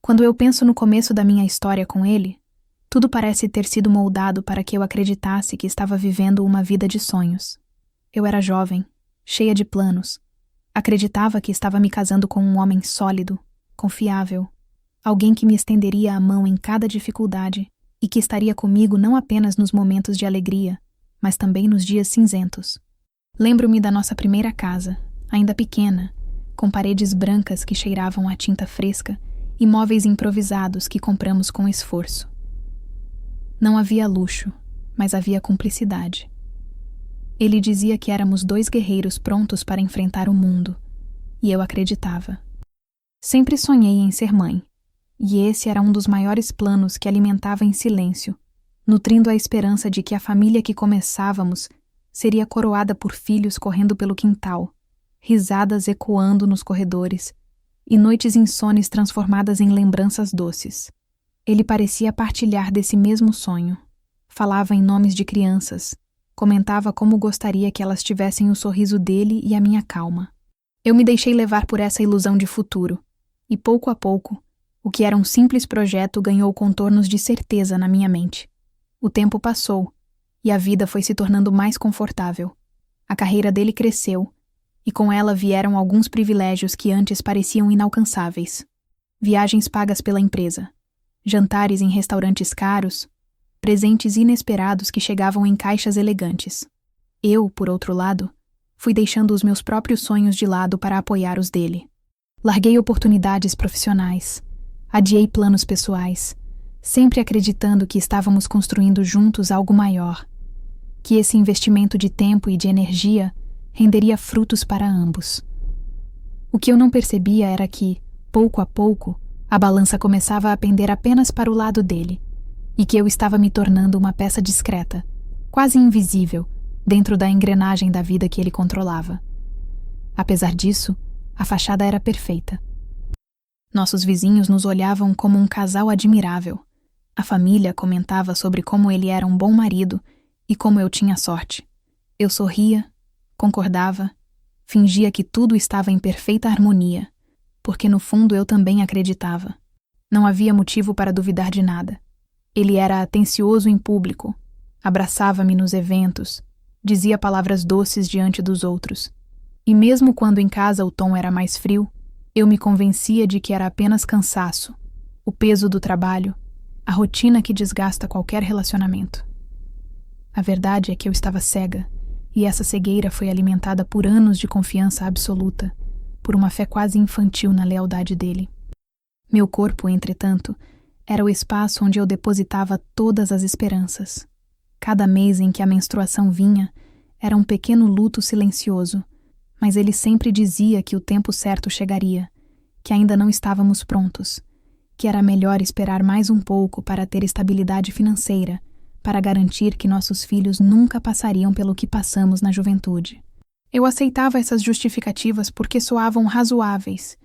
Quando eu penso no começo da minha história com ele, tudo parece ter sido moldado para que eu acreditasse que estava vivendo uma vida de sonhos. Eu era jovem, cheia de planos. Acreditava que estava me casando com um homem sólido, confiável, alguém que me estenderia a mão em cada dificuldade e que estaria comigo não apenas nos momentos de alegria, mas também nos dias cinzentos. Lembro-me da nossa primeira casa, ainda pequena, com paredes brancas que cheiravam a tinta fresca e móveis improvisados que compramos com esforço. Não havia luxo, mas havia cumplicidade. Ele dizia que éramos dois guerreiros prontos para enfrentar o mundo, e eu acreditava. Sempre sonhei em ser mãe, e esse era um dos maiores planos que alimentava em silêncio, nutrindo a esperança de que a família que começávamos seria coroada por filhos correndo pelo quintal, risadas ecoando nos corredores e noites insones transformadas em lembranças doces. Ele parecia partilhar desse mesmo sonho. Falava em nomes de crianças, comentava como gostaria que elas tivessem o sorriso dele e a minha calma. Eu me deixei levar por essa ilusão de futuro, e pouco a pouco, o que era um simples projeto ganhou contornos de certeza na minha mente. O tempo passou, e a vida foi se tornando mais confortável. A carreira dele cresceu, e com ela vieram alguns privilégios que antes pareciam inalcançáveis. Viagens pagas pela empresa, jantares em restaurantes caros, presentes inesperados que chegavam em caixas elegantes. Eu, por outro lado, fui deixando os meus próprios sonhos de lado para apoiar os dele. Larguei oportunidades profissionais, adiei planos pessoais, sempre acreditando que estávamos construindo juntos algo maior, que esse investimento de tempo e de energia renderia frutos para ambos. O que eu não percebia era que, pouco a pouco, a balança começava a pender apenas para o lado dele, e que eu estava me tornando uma peça discreta, quase invisível, dentro da engrenagem da vida que ele controlava. Apesar disso, a fachada era perfeita. Nossos vizinhos nos olhavam como um casal admirável. A família comentava sobre como ele era um bom marido e como eu tinha sorte. Eu sorria, concordava, fingia que tudo estava em perfeita harmonia, porque no fundo eu também acreditava. Não havia motivo para duvidar de nada. Ele era atencioso em público, abraçava-me nos eventos, dizia palavras doces diante dos outros. E mesmo quando em casa o tom era mais frio, eu me convencia de que era apenas cansaço, o peso do trabalho, a rotina que desgasta qualquer relacionamento. A verdade é que eu estava cega, e essa cegueira foi alimentada por anos de confiança absoluta, por uma fé quase infantil na lealdade dele. Meu corpo, entretanto, era o espaço onde eu depositava todas as esperanças. Cada mês em que a menstruação vinha era um pequeno luto silencioso, mas ele sempre dizia que o tempo certo chegaria, que ainda não estávamos prontos, que era melhor esperar mais um pouco para ter estabilidade financeira, para garantir que nossos filhos nunca passariam pelo que passamos na juventude. Eu aceitava essas justificativas porque soavam razoáveis,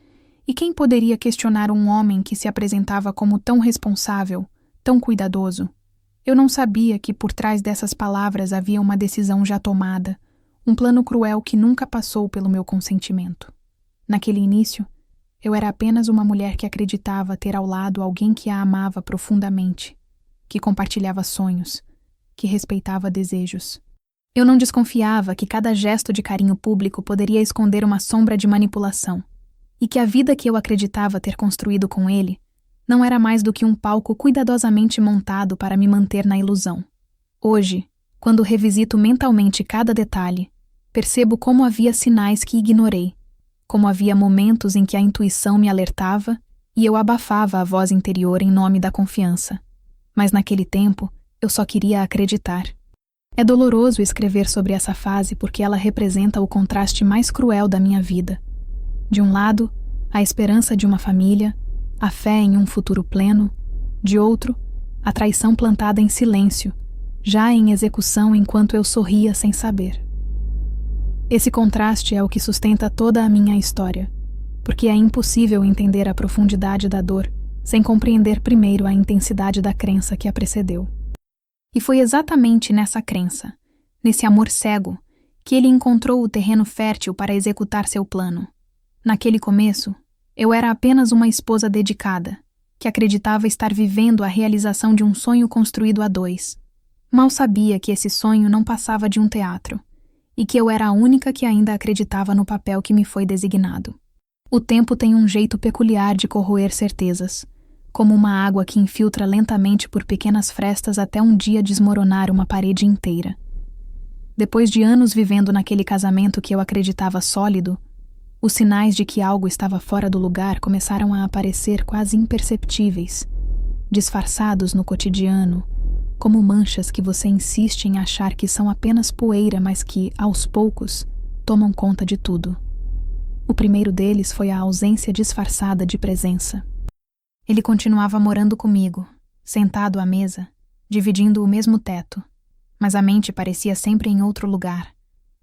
e quem poderia questionar um homem que se apresentava como tão responsável, tão cuidadoso? Eu não sabia que por trás dessas palavras havia uma decisão já tomada, um plano cruel que nunca passou pelo meu consentimento. Naquele início, eu era apenas uma mulher que acreditava ter ao lado alguém que a amava profundamente, que compartilhava sonhos, que respeitava desejos. Eu não desconfiava que cada gesto de carinho público poderia esconder uma sombra de manipulação, e que a vida que eu acreditava ter construído com ele não era mais do que um palco cuidadosamente montado para me manter na ilusão. Hoje, quando revisito mentalmente cada detalhe, percebo como havia sinais que ignorei, como havia momentos em que a intuição me alertava e eu abafava a voz interior em nome da confiança. Mas naquele tempo, eu só queria acreditar. É doloroso escrever sobre essa fase porque ela representa o contraste mais cruel da minha vida. De um lado, a esperança de uma família, a fé em um futuro pleno. De outro, a traição plantada em silêncio, já em execução enquanto eu sorria sem saber. Esse contraste é o que sustenta toda a minha história, porque é impossível entender a profundidade da dor sem compreender primeiro a intensidade da crença que a precedeu. E foi exatamente nessa crença, nesse amor cego, que ele encontrou o terreno fértil para executar seu plano. Naquele começo, eu era apenas uma esposa dedicada, que acreditava estar vivendo a realização de um sonho construído a dois. Mal sabia que esse sonho não passava de um teatro, e que eu era a única que ainda acreditava no papel que me foi designado. O tempo tem um jeito peculiar de corroer certezas, como uma água que infiltra lentamente por pequenas frestas até um dia desmoronar uma parede inteira. Depois de anos vivendo naquele casamento que eu acreditava sólido, os sinais de que algo estava fora do lugar começaram a aparecer quase imperceptíveis, disfarçados no cotidiano, como manchas que você insiste em achar que são apenas poeira, mas que, aos poucos, tomam conta de tudo. O primeiro deles foi a ausência disfarçada de presença. Ele continuava morando comigo, sentado à mesa, dividindo o mesmo teto, mas a mente parecia sempre em outro lugar,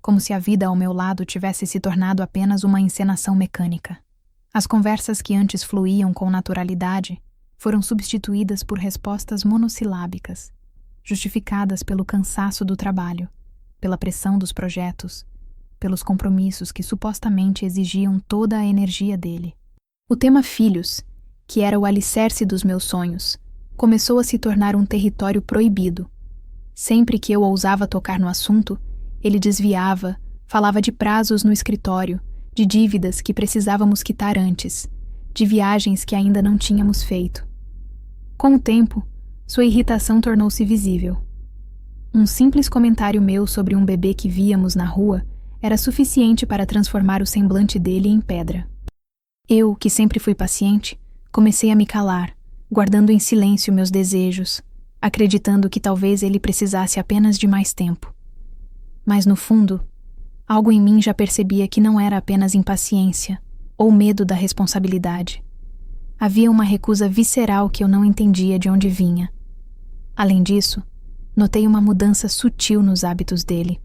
como se a vida ao meu lado tivesse se tornado apenas uma encenação mecânica. As conversas que antes fluíam com naturalidade foram substituídas por respostas monossilábicas, justificadas pelo cansaço do trabalho, pela pressão dos projetos, pelos compromissos que supostamente exigiam toda a energia dele. O tema filhos, que era o alicerce dos meus sonhos, começou a se tornar um território proibido. Sempre que eu ousava tocar no assunto, ele desviava, falava de prazos no escritório, de dívidas que precisávamos quitar antes, de viagens que ainda não tínhamos feito. Com o tempo, sua irritação tornou-se visível. Um simples comentário meu sobre um bebê que víamos na rua era suficiente para transformar o semblante dele em pedra. Eu, que sempre fui paciente, comecei a me calar, guardando em silêncio meus desejos, acreditando que talvez ele precisasse apenas de mais tempo. Mas no fundo, algo em mim já percebia que não era apenas impaciência ou medo da responsabilidade. Havia uma recusa visceral que eu não entendia de onde vinha. Além disso, notei uma mudança sutil nos hábitos dele.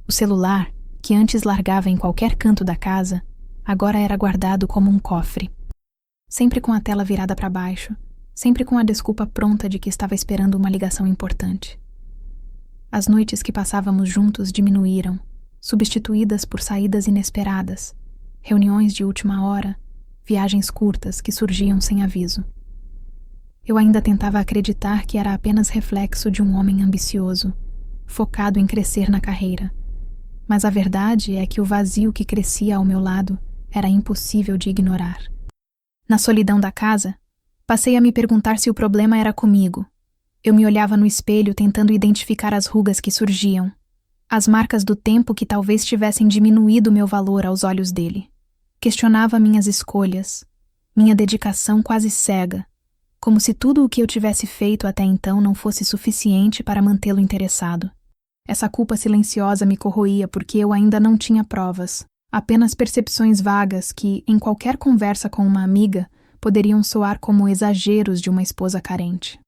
O celular, que antes largava em qualquer canto da casa, agora era guardado como um cofre. Sempre com a tela virada para baixo, sempre com a desculpa pronta de que estava esperando uma ligação importante. As noites que passávamos juntos diminuíram, substituídas por saídas inesperadas, reuniões de última hora, viagens curtas que surgiam sem aviso. Eu ainda tentava acreditar que era apenas reflexo de um homem ambicioso, focado em crescer na carreira. Mas a verdade é que o vazio que crescia ao meu lado era impossível de ignorar. Na solidão da casa, passei a me perguntar se o problema era comigo. Eu me olhava no espelho tentando identificar as rugas que surgiam, as marcas do tempo que talvez tivessem diminuído meu valor aos olhos dele. Questionava minhas escolhas, minha dedicação quase cega, como se tudo o que eu tivesse feito até então não fosse suficiente para mantê-lo interessado. Essa culpa silenciosa me corroía porque eu ainda não tinha provas, apenas percepções vagas que, em qualquer conversa com uma amiga, poderiam soar como exageros de uma esposa carente.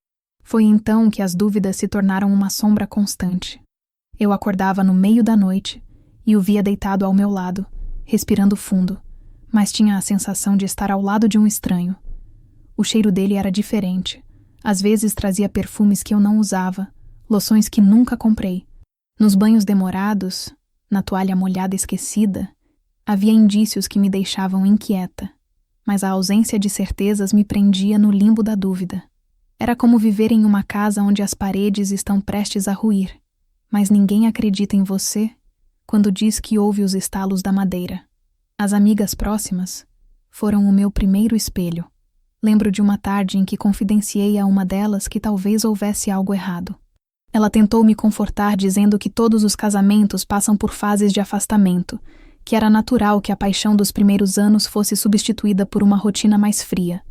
Foi então que as dúvidas se tornaram uma sombra constante. Eu acordava no meio da noite e o via deitado ao meu lado, respirando fundo, mas tinha a sensação de estar ao lado de um estranho. O cheiro dele era diferente. Às vezes trazia perfumes que eu não usava, loções que nunca comprei. Nos banhos demorados, na toalha molhada esquecida, havia indícios que me deixavam inquieta, mas a ausência de certezas me prendia no limbo da dúvida. Era como viver em uma casa onde as paredes estão prestes a ruir, mas ninguém acredita em você quando diz que ouve os estalos da madeira. As amigas próximas foram o meu primeiro espelho. Lembro de uma tarde em que confidenciei a uma delas que talvez houvesse algo errado. Ela tentou me confortar dizendo que todos os casamentos passam por fases de afastamento, que era natural que a paixão dos primeiros anos fosse substituída por uma rotina mais fria.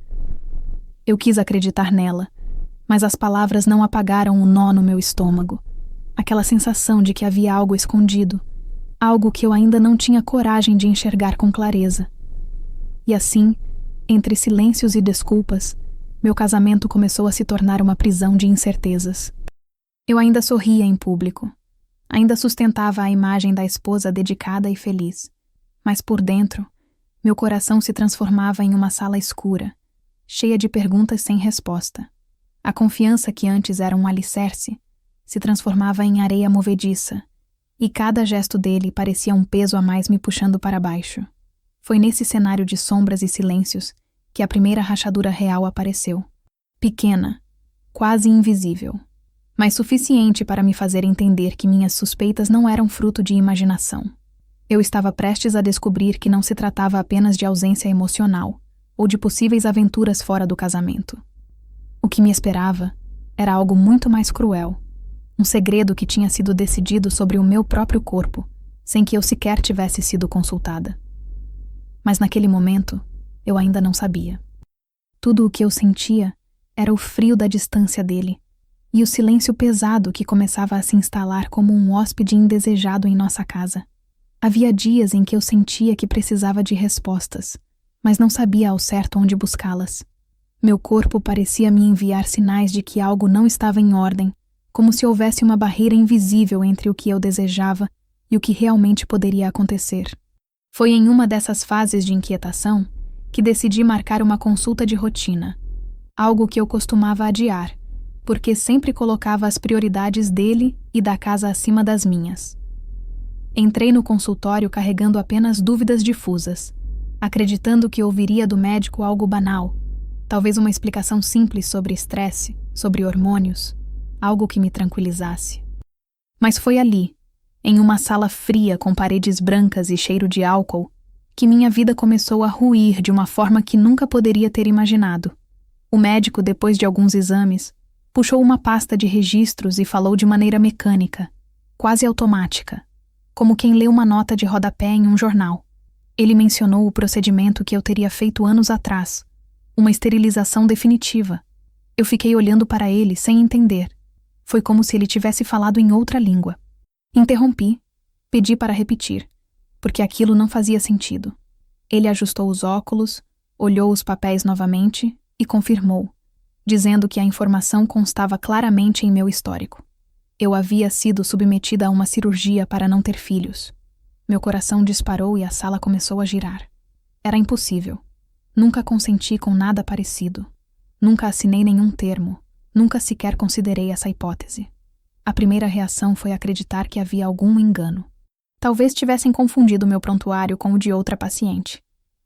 Eu quis acreditar nela, mas as palavras não apagaram o nó no meu estômago. Aquela sensação de que havia algo escondido, algo que eu ainda não tinha coragem de enxergar com clareza. E assim, entre silêncios e desculpas, meu casamento começou a se tornar uma prisão de incertezas. Eu ainda sorria em público. Ainda sustentava a imagem da esposa dedicada e feliz. Mas por dentro, meu coração se transformava em uma sala escura, cheia de perguntas sem resposta. A confiança que antes era um alicerce se transformava em areia movediça, e cada gesto dele parecia um peso a mais me puxando para baixo. Foi nesse cenário de sombras e silêncios que a primeira rachadura real apareceu. Pequena, quase invisível, mas suficiente para me fazer entender que minhas suspeitas não eram fruto de imaginação. Eu estava prestes a descobrir que não se tratava apenas de ausência emocional ou de possíveis aventuras fora do casamento. O que me esperava era algo muito mais cruel, um segredo que tinha sido decidido sobre o meu próprio corpo, sem que eu sequer tivesse sido consultada. Mas naquele momento, eu ainda não sabia. Tudo o que eu sentia era o frio da distância dele e o silêncio pesado que começava a se instalar como um hóspede indesejado em nossa casa. Havia dias em que eu sentia que precisava de respostas, mas não sabia ao certo onde buscá-las. Meu corpo parecia me enviar sinais de que algo não estava em ordem, como se houvesse uma barreira invisível entre o que eu desejava e o que realmente poderia acontecer. Foi em uma dessas fases de inquietação que decidi marcar uma consulta de rotina, algo que eu costumava adiar, porque sempre colocava as prioridades dele e da casa acima das minhas. Entrei no consultório carregando apenas dúvidas difusas, acreditando que ouviria do médico algo banal, talvez uma explicação simples sobre estresse, sobre hormônios, algo que me tranquilizasse. Mas foi ali, em uma sala fria com paredes brancas e cheiro de álcool, que minha vida começou a ruir de uma forma que nunca poderia ter imaginado. O médico, depois de alguns exames, puxou uma pasta de registros e falou de maneira mecânica, quase automática, como quem lê uma nota de rodapé em um jornal. Ele mencionou o procedimento que eu teria feito anos atrás, uma esterilização definitiva. Eu fiquei olhando para ele sem entender. Foi como se ele tivesse falado em outra língua. Interrompi, pedi para repetir, porque aquilo não fazia sentido. Ele ajustou os óculos, olhou os papéis novamente e confirmou, dizendo que a informação constava claramente em meu histórico. Eu havia sido submetida a uma cirurgia para não ter filhos. Meu coração disparou e a sala começou a girar. Era impossível. Nunca consenti com nada parecido. Nunca assinei nenhum termo. Nunca sequer considerei essa hipótese. A primeira reação foi acreditar que havia algum engano. Talvez tivessem confundido meu prontuário com o de outra paciente.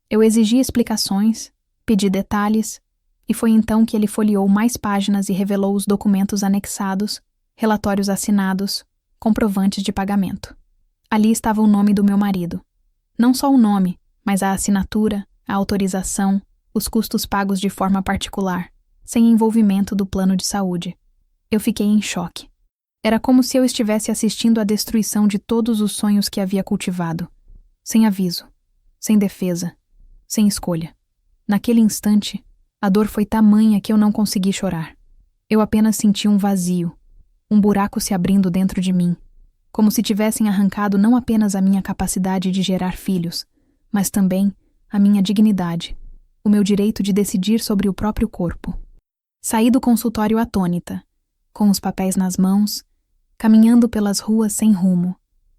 Eu exigi explicações, pedi detalhes, e foi então que ele folheou mais páginas e revelou os documentos anexados, relatórios assinados, comprovantes de pagamento. Ali estava o nome do meu marido. Não só o nome, mas a assinatura, a autorização, os custos pagos de forma particular, sem envolvimento do plano de saúde. Eu fiquei em choque. Era como se eu estivesse assistindo à destruição de todos os sonhos que havia cultivado. Sem aviso, sem defesa, sem escolha. Naquele instante, a dor foi tamanha que eu não consegui chorar. Eu apenas senti um vazio, um buraco se abrindo dentro de mim, como se tivessem arrancado não apenas a minha capacidade de gerar filhos, mas também a minha dignidade, o meu direito de decidir sobre o próprio corpo. Saí do consultório atônita, com os papéis nas mãos, caminhando pelas ruas sem rumo,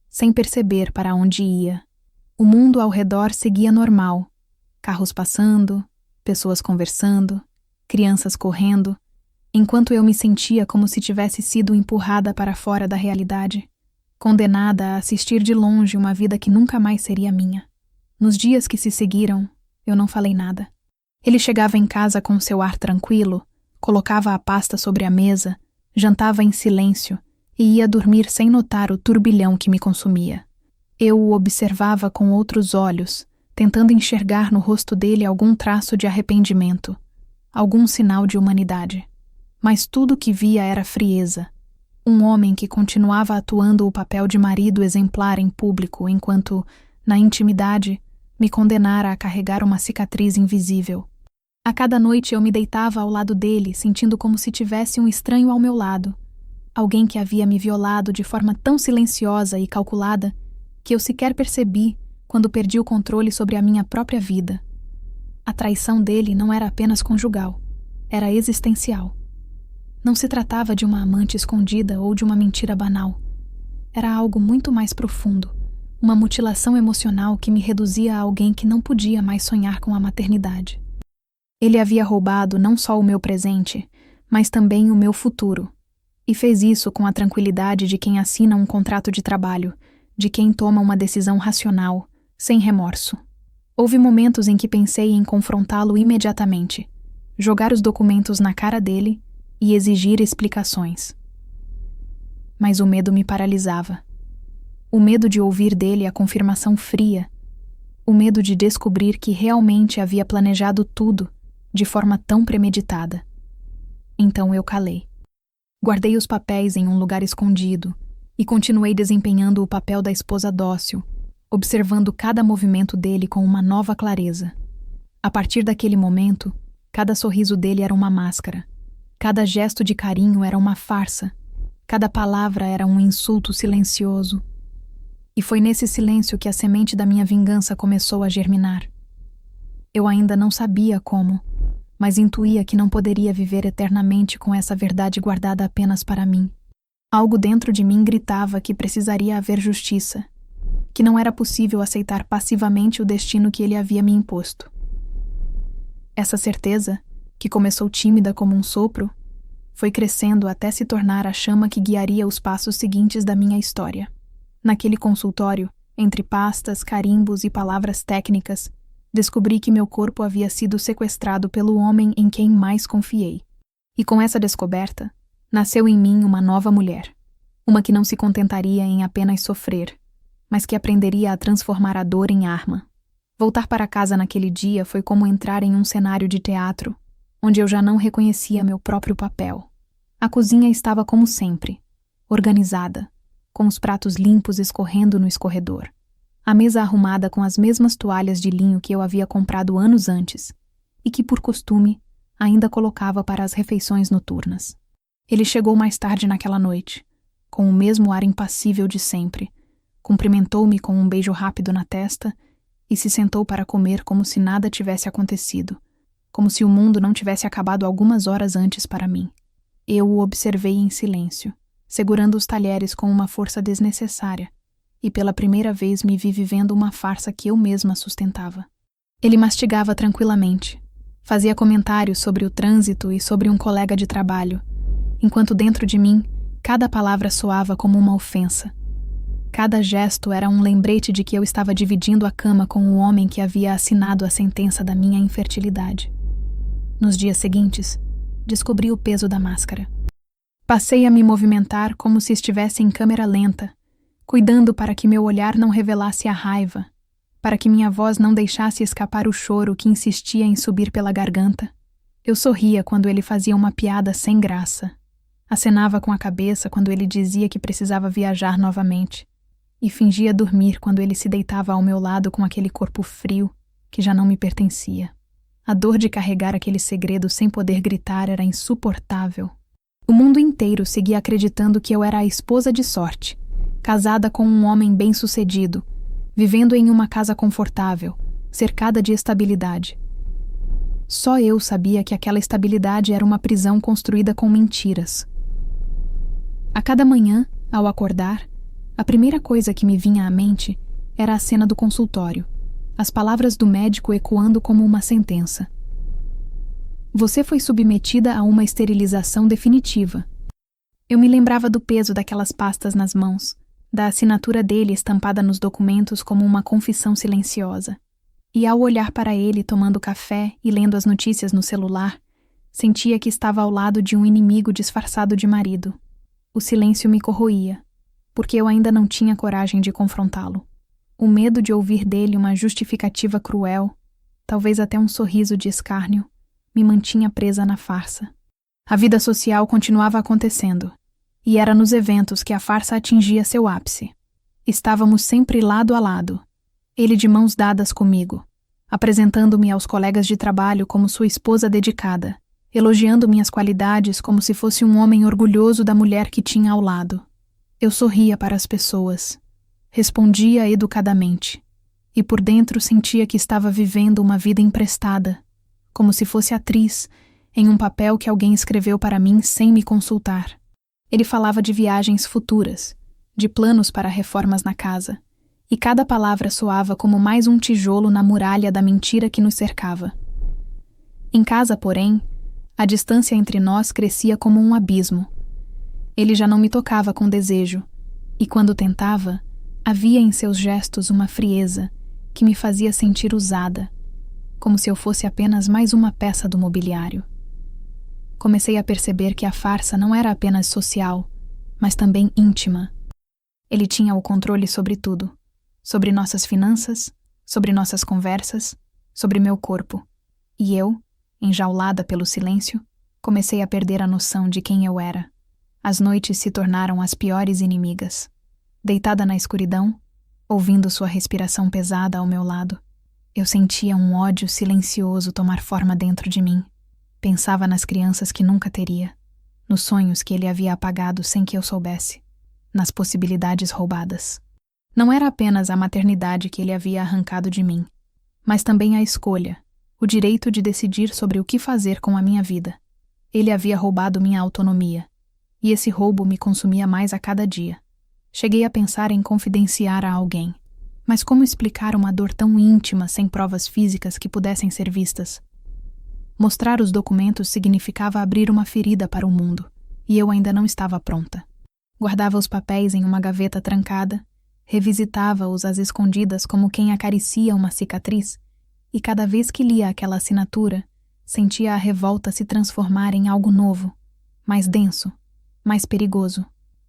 sem perceber para onde ia. O mundo ao redor seguia normal, carros passando, pessoas conversando, crianças correndo, enquanto eu me sentia como se tivesse sido empurrada para fora da realidade, condenada a assistir de longe uma vida que nunca mais seria minha. Nos dias que se seguiram, eu não falei nada. Ele chegava em casa com seu ar tranquilo, colocava a pasta sobre a mesa, jantava em silêncio e ia dormir sem notar o turbilhão que me consumia. Eu o observava com outros olhos, tentando enxergar no rosto dele algum traço de arrependimento, algum sinal de humanidade. Mas tudo que via era frieza. Um homem que continuava atuando o papel de marido exemplar em público, enquanto, na intimidade, me condenara a carregar uma cicatriz invisível. A cada noite eu me deitava ao lado dele, sentindo como se tivesse um estranho ao meu lado. Alguém que havia me violado de forma tão silenciosa e calculada que eu sequer percebi quando perdi o controle sobre a minha própria vida. A traição dele não era apenas conjugal, era existencial. Não se tratava de uma amante escondida ou de uma mentira banal. Era algo muito mais profundo, uma mutilação emocional que me reduzia a alguém que não podia mais sonhar com a maternidade. Ele havia roubado não só o meu presente, mas também o meu futuro, e fez isso com a tranquilidade de quem assina um contrato de trabalho, de quem toma uma decisão racional, sem remorso. Houve momentos em que pensei em confrontá-lo imediatamente, jogar os documentos na cara dele e exigir explicações. Mas o medo me paralisava. O medo de ouvir dele a confirmação fria. O medo de descobrir que realmente havia planejado tudo de forma tão premeditada. Então eu calei. Guardei os papéis em um lugar escondido e continuei desempenhando o papel da esposa dócil, observando cada movimento dele com uma nova clareza. A partir daquele momento, cada sorriso dele era uma máscara. Cada gesto de carinho era uma farsa. Cada palavra era um insulto silencioso. E foi nesse silêncio que a semente da minha vingança começou a germinar. Eu ainda não sabia como, mas intuía que não poderia viver eternamente com essa verdade guardada apenas para mim. Algo dentro de mim gritava que precisaria haver justiça, que não era possível aceitar passivamente o destino que ele havia me imposto. Essa certeza, que começou tímida como um sopro, foi crescendo até se tornar a chama que guiaria os passos seguintes da minha história. Naquele consultório, entre pastas, carimbos e palavras técnicas, descobri que meu corpo havia sido sequestrado pelo homem em quem mais confiei. E com essa descoberta, nasceu em mim uma nova mulher. Uma que não se contentaria em apenas sofrer, mas que aprenderia a transformar a dor em arma. Voltar para casa naquele dia foi como entrar em um cenário de teatro, onde eu já não reconhecia meu próprio papel. A cozinha estava como sempre, organizada, com os pratos limpos escorrendo no escorredor. A mesa arrumada com as mesmas toalhas de linho que eu havia comprado anos antes e que, por costume, ainda colocava para as refeições noturnas. Ele chegou mais tarde naquela noite, com o mesmo ar impassível de sempre, cumprimentou-me com um beijo rápido na testa e se sentou para comer como se nada tivesse acontecido, como se o mundo não tivesse acabado algumas horas antes para mim. Eu o observei em silêncio, segurando os talheres com uma força desnecessária, e pela primeira vez me vi vivendo uma farsa que eu mesma sustentava. Ele mastigava tranquilamente, fazia comentários sobre o trânsito e sobre um colega de trabalho, enquanto dentro de mim, cada palavra soava como uma ofensa. Cada gesto era um lembrete de que eu estava dividindo a cama com o homem que havia assinado a sentença da minha infertilidade. Nos dias seguintes, descobri o peso da máscara. Passei a me movimentar como se estivesse em câmera lenta, cuidando para que meu olhar não revelasse a raiva, para que minha voz não deixasse escapar o choro que insistia em subir pela garganta. Eu sorria quando ele fazia uma piada sem graça. Acenava com a cabeça quando ele dizia que precisava viajar novamente, e fingia dormir quando ele se deitava ao meu lado com aquele corpo frio que já não me pertencia. A dor de carregar aquele segredo sem poder gritar era insuportável. O mundo inteiro seguia acreditando que eu era a esposa de sorte, casada com um homem bem-sucedido, vivendo em uma casa confortável, cercada de estabilidade. Só eu sabia que aquela estabilidade era uma prisão construída com mentiras. A cada manhã, ao acordar, a primeira coisa que me vinha à mente era a cena do consultório, as palavras do médico ecoando como uma sentença. Você foi submetida a uma esterilização definitiva. Eu me lembrava do peso daquelas pastas nas mãos, da assinatura dele estampada nos documentos como uma confissão silenciosa. E ao olhar para ele tomando café e lendo as notícias no celular, sentia que estava ao lado de um inimigo disfarçado de marido. O silêncio me corroía, porque eu ainda não tinha coragem de confrontá-lo. O medo de ouvir dele uma justificativa cruel, talvez até um sorriso de escárnio, me mantinha presa na farsa. A vida social continuava acontecendo, e era nos eventos que a farsa atingia seu ápice. Estávamos sempre lado a lado, ele de mãos dadas comigo, apresentando-me aos colegas de trabalho como sua esposa dedicada, elogiando minhas qualidades como se fosse um homem orgulhoso da mulher que tinha ao lado. Eu sorria para as pessoas, respondia educadamente, e por dentro sentia que estava vivendo uma vida emprestada, como se fosse atriz, em um papel que alguém escreveu para mim sem me consultar. Ele falava de viagens futuras, de planos para reformas na casa, e cada palavra soava como mais um tijolo na muralha da mentira que nos cercava. Em casa, porém, a distância entre nós crescia como um abismo. Ele já não me tocava com desejo, e quando tentava, havia em seus gestos uma frieza que me fazia sentir usada, como se eu fosse apenas mais uma peça do mobiliário. Comecei a perceber que a farsa não era apenas social, mas também íntima. Ele tinha o controle sobre tudo, sobre nossas finanças, sobre nossas conversas, sobre meu corpo. E eu, enjaulada pelo silêncio, comecei a perder a noção de quem eu era. As noites se tornaram as piores inimigas. Deitada na escuridão, ouvindo sua respiração pesada ao meu lado, eu sentia um ódio silencioso tomar forma dentro de mim. Pensava nas crianças que nunca teria, nos sonhos que ele havia apagado sem que eu soubesse, nas possibilidades roubadas. Não era apenas a maternidade que ele havia arrancado de mim, mas também a escolha, o direito de decidir sobre o que fazer com a minha vida. Ele havia roubado minha autonomia, e esse roubo me consumia mais a cada dia. Cheguei a pensar em confidenciar a alguém, mas como explicar uma dor tão íntima sem provas físicas que pudessem ser vistas? Mostrar os documentos significava abrir uma ferida para o mundo, e eu ainda não estava pronta. Guardava os papéis em uma gaveta trancada, revisitava-os às escondidas como quem acaricia uma cicatriz, e cada vez que lia aquela assinatura, sentia a revolta se transformar em algo novo, mais denso, mais perigoso.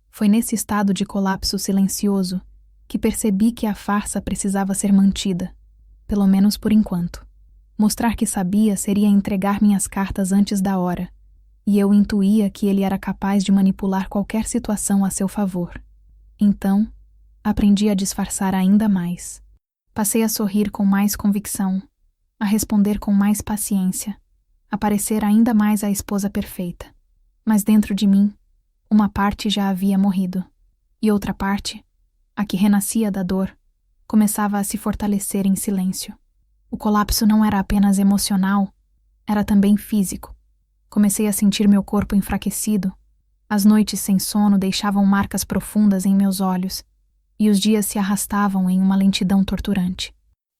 Foi nesse estado de colapso silencioso que percebi que a farsa precisava ser mantida, pelo menos por enquanto. Mostrar que sabia seria entregar minhas cartas antes da hora, e eu intuía que ele era capaz de manipular qualquer situação a seu favor. Então, aprendi a disfarçar ainda mais. Passei a sorrir com mais convicção, a responder com mais paciência, a parecer ainda mais a esposa perfeita. Mas dentro de mim, uma parte já havia morrido, e outra parte, a que renascia da dor, começava a se fortalecer em silêncio. O colapso não era apenas emocional, era também físico. Comecei a sentir meu corpo enfraquecido. As noites sem sono deixavam marcas profundas em meus olhos, e os dias se arrastavam em uma lentidão torturante.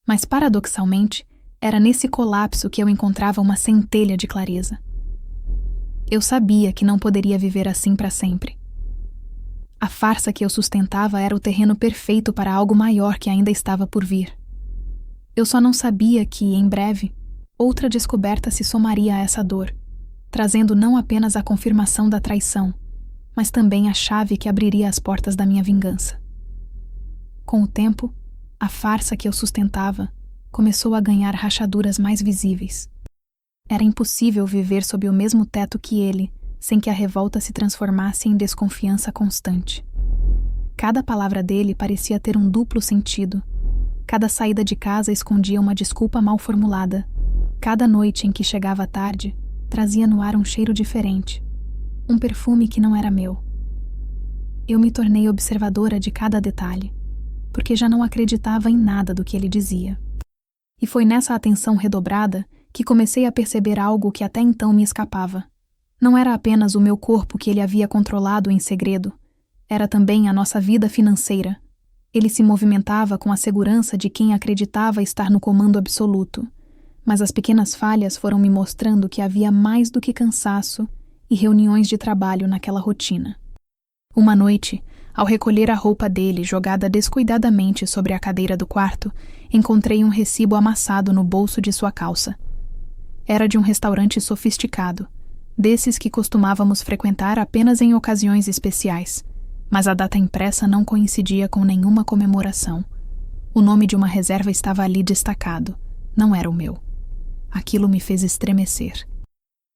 Mas, paradoxalmente, era nesse colapso que eu encontrava uma centelha de clareza. Eu sabia que não poderia viver assim para sempre. A farsa que eu sustentava era o terreno perfeito para algo maior que ainda estava por vir. Eu só não sabia que, em breve, outra descoberta se somaria a essa dor, trazendo não apenas a confirmação da traição, mas também a chave que abriria as portas da minha vingança. Com o tempo, a farsa que eu sustentava começou a ganhar rachaduras mais visíveis. Era impossível viver sob o mesmo teto que ele, sem que a revolta se transformasse em desconfiança constante. Cada palavra dele parecia ter um duplo sentido. Cada saída de casa escondia uma desculpa mal formulada. Cada noite em que chegava tarde, trazia no ar um cheiro diferente. Um perfume que não era meu. Eu me tornei observadora de cada detalhe, porque já não acreditava em nada do que ele dizia. E foi nessa atenção redobrada que comecei a perceber algo que até então me escapava. Não era apenas o meu corpo que ele havia controlado em segredo, era também a nossa vida financeira. Ele se movimentava com a segurança de quem acreditava estar no comando absoluto, mas as pequenas falhas foram me mostrando que havia mais do que cansaço e reuniões de trabalho naquela rotina. Uma noite, ao recolher a roupa dele jogada descuidadamente sobre a cadeira do quarto, encontrei um recibo amassado no bolso de sua calça. Era de um restaurante sofisticado, desses que costumávamos frequentar apenas em ocasiões especiais, mas a data impressa não coincidia com nenhuma comemoração. O nome de uma reserva estava ali destacado, não era o meu. Aquilo me fez estremecer.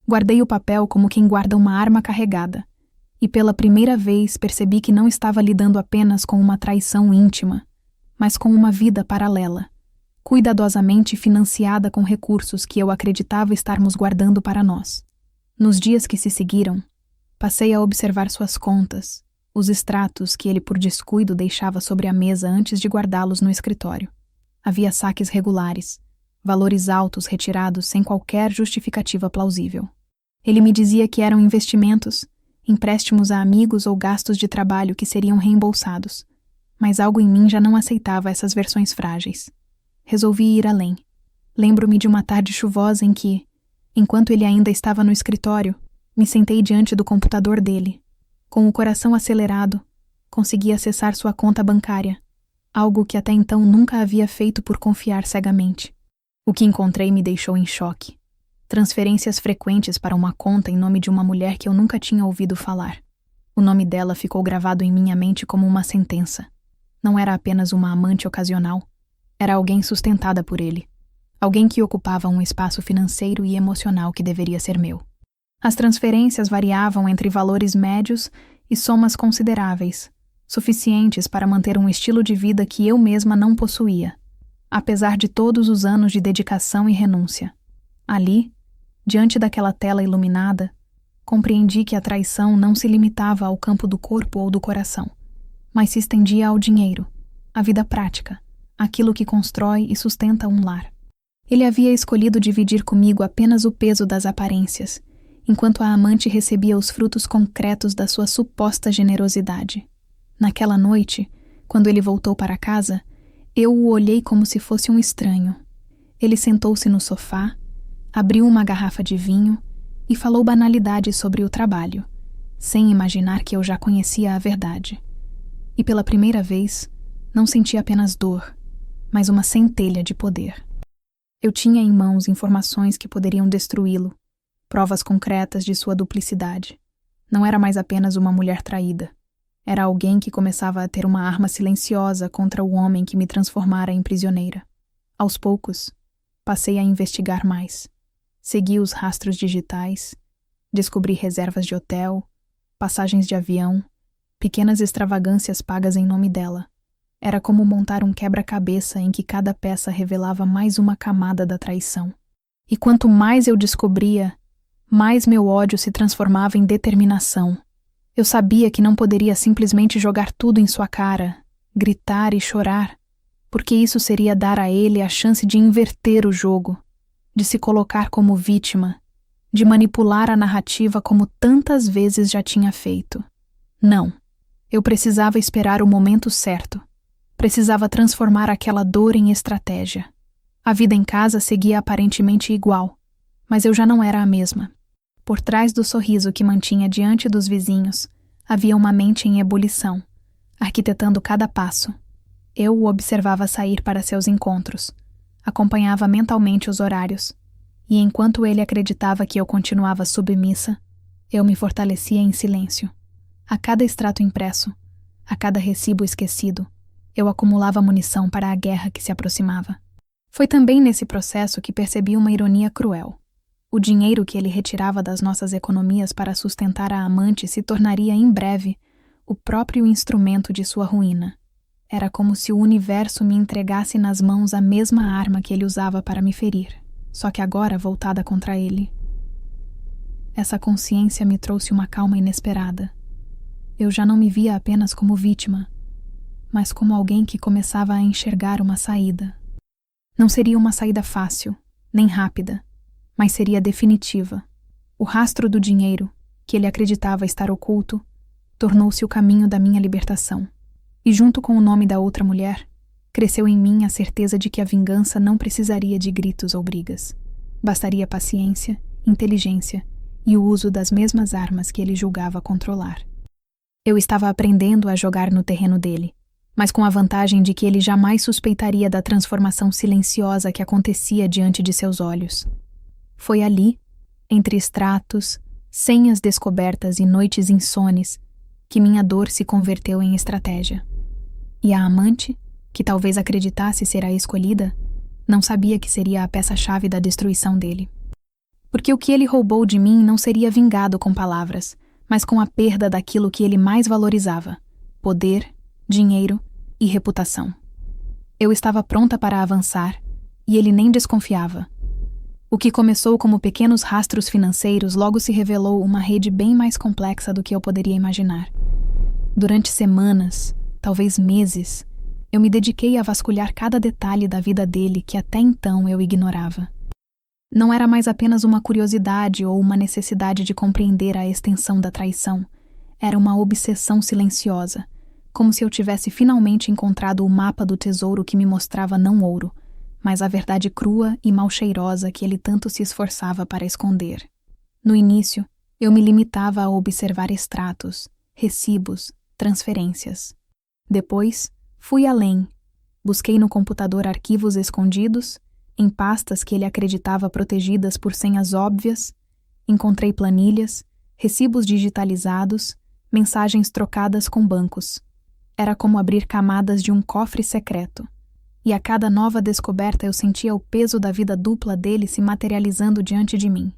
Guardei o papel como quem guarda uma arma carregada, e pela primeira vez percebi que não estava lidando apenas com uma traição íntima, mas com uma vida paralela, cuidadosamente financiada com recursos que eu acreditava estarmos guardando para nós. Nos dias que se seguiram, passei a observar suas contas, os extratos que ele por descuido deixava sobre a mesa antes de guardá-los no escritório. Havia saques regulares, valores altos retirados sem qualquer justificativa plausível. Ele me dizia que eram investimentos, empréstimos a amigos ou gastos de trabalho que seriam reembolsados, mas algo em mim já não aceitava essas versões frágeis. Resolvi ir além. Lembro-me de uma tarde chuvosa em que, enquanto ele ainda estava no escritório, me sentei diante do computador dele. Com o coração acelerado, consegui acessar sua conta bancária algo que até então nunca havia feito por confiar cegamente. O que encontrei me deixou em choque. Transferências frequentes para uma conta em nome de uma mulher que eu nunca tinha ouvido falar. O nome dela ficou gravado em minha mente como uma sentença. Não era apenas uma amante ocasional. Era alguém sustentada por ele. Alguém que ocupava um espaço financeiro e emocional que deveria ser meu. As transferências variavam entre valores médios e somas consideráveis, suficientes para manter um estilo de vida que eu mesma não possuía, apesar de todos os anos de dedicação e renúncia. Ali, diante daquela tela iluminada, compreendi que a traição não se limitava ao campo do corpo ou do coração, mas se estendia ao dinheiro, à vida prática, aquilo que constrói e sustenta um lar. Ele havia escolhido dividir comigo apenas o peso das aparências, enquanto a amante recebia os frutos concretos da sua suposta generosidade. Naquela noite, quando ele voltou para casa, eu o olhei como se fosse um estranho. Ele sentou-se no sofá, abriu uma garrafa de vinho e falou banalidades sobre o trabalho, sem imaginar que eu já conhecia a verdade. E pela primeira vez, não senti apenas dor, mas uma centelha de poder. Eu tinha em mãos informações que poderiam destruí-lo, provas concretas de sua duplicidade. Não era mais apenas uma mulher traída. Era alguém que começava a ter uma arma silenciosa contra o homem que me transformara em prisioneira. Aos poucos, passei a investigar mais. Segui os rastros digitais, descobri reservas de hotel, passagens de avião, pequenas extravagâncias pagas em nome dela. Era como montar um quebra-cabeça em que cada peça revelava mais uma camada da traição. E quanto mais eu descobria, mais meu ódio se transformava em determinação. Eu sabia que não poderia simplesmente jogar tudo em sua cara, gritar e chorar, porque isso seria dar a ele a chance de inverter o jogo, de se colocar como vítima, de manipular a narrativa como tantas vezes já tinha feito. Não, eu precisava esperar o momento certo. Precisava transformar aquela dor em estratégia. A vida em casa seguia aparentemente igual, mas eu já não era a mesma. Por trás do sorriso que mantinha diante dos vizinhos, havia uma mente em ebulição, arquitetando cada passo. Eu o observava sair para seus encontros, acompanhava mentalmente os horários, e enquanto ele acreditava que eu continuava submissa, eu me fortalecia em silêncio. A cada extrato impresso, a cada recibo esquecido, eu acumulava munição para a guerra que se aproximava. Foi também nesse processo que percebi uma ironia cruel. O dinheiro que ele retirava das nossas economias para sustentar a amante se tornaria em breve o próprio instrumento de sua ruína. Era como se o universo me entregasse nas mãos a mesma arma que ele usava para me ferir, só que agora voltada contra ele. Essa consciência me trouxe uma calma inesperada. Eu já não me via apenas como vítima, mas como alguém que começava a enxergar uma saída. Não seria uma saída fácil, nem rápida, mas seria definitiva. O rastro do dinheiro, que ele acreditava estar oculto, tornou-se o caminho da minha libertação. E junto com o nome da outra mulher, cresceu em mim a certeza de que a vingança não precisaria de gritos ou brigas. Bastaria paciência, inteligência e o uso das mesmas armas que ele julgava controlar. Eu estava aprendendo a jogar no terreno dele, mas com a vantagem de que ele jamais suspeitaria da transformação silenciosa que acontecia diante de seus olhos. Foi ali, entre extratos, senhas descobertas e noites insones, que minha dor se converteu em estratégia. E a amante, que talvez acreditasse ser a escolhida, não sabia que seria a peça-chave da destruição dele. Porque o que ele roubou de mim não seria vingado com palavras, mas com a perda daquilo que ele mais valorizava: poder, dinheiro e reputação. Eu estava pronta para avançar, e ele nem desconfiava. O que começou como pequenos rastros financeiros logo se revelou uma rede bem mais complexa do que eu poderia imaginar. Durante semanas, talvez meses, eu me dediquei a vasculhar cada detalhe da vida dele que até então eu ignorava. Não era mais apenas uma curiosidade ou uma necessidade de compreender a extensão da traição. Era uma obsessão silenciosa, como se eu tivesse finalmente encontrado o mapa do tesouro que me mostrava não ouro, mas a verdade crua e mal-cheirosa que ele tanto se esforçava para esconder. No início, eu me limitava a observar extratos, recibos, transferências. Depois, fui além Busquei no computador arquivos escondidos, em pastas que ele acreditava protegidas por senhas óbvias. Encontrei planilhas, recibos digitalizados, mensagens trocadas com bancos. Era como abrir camadas de um cofre secreto. E a cada nova descoberta eu sentia o peso da vida dupla dele se materializando diante de mim.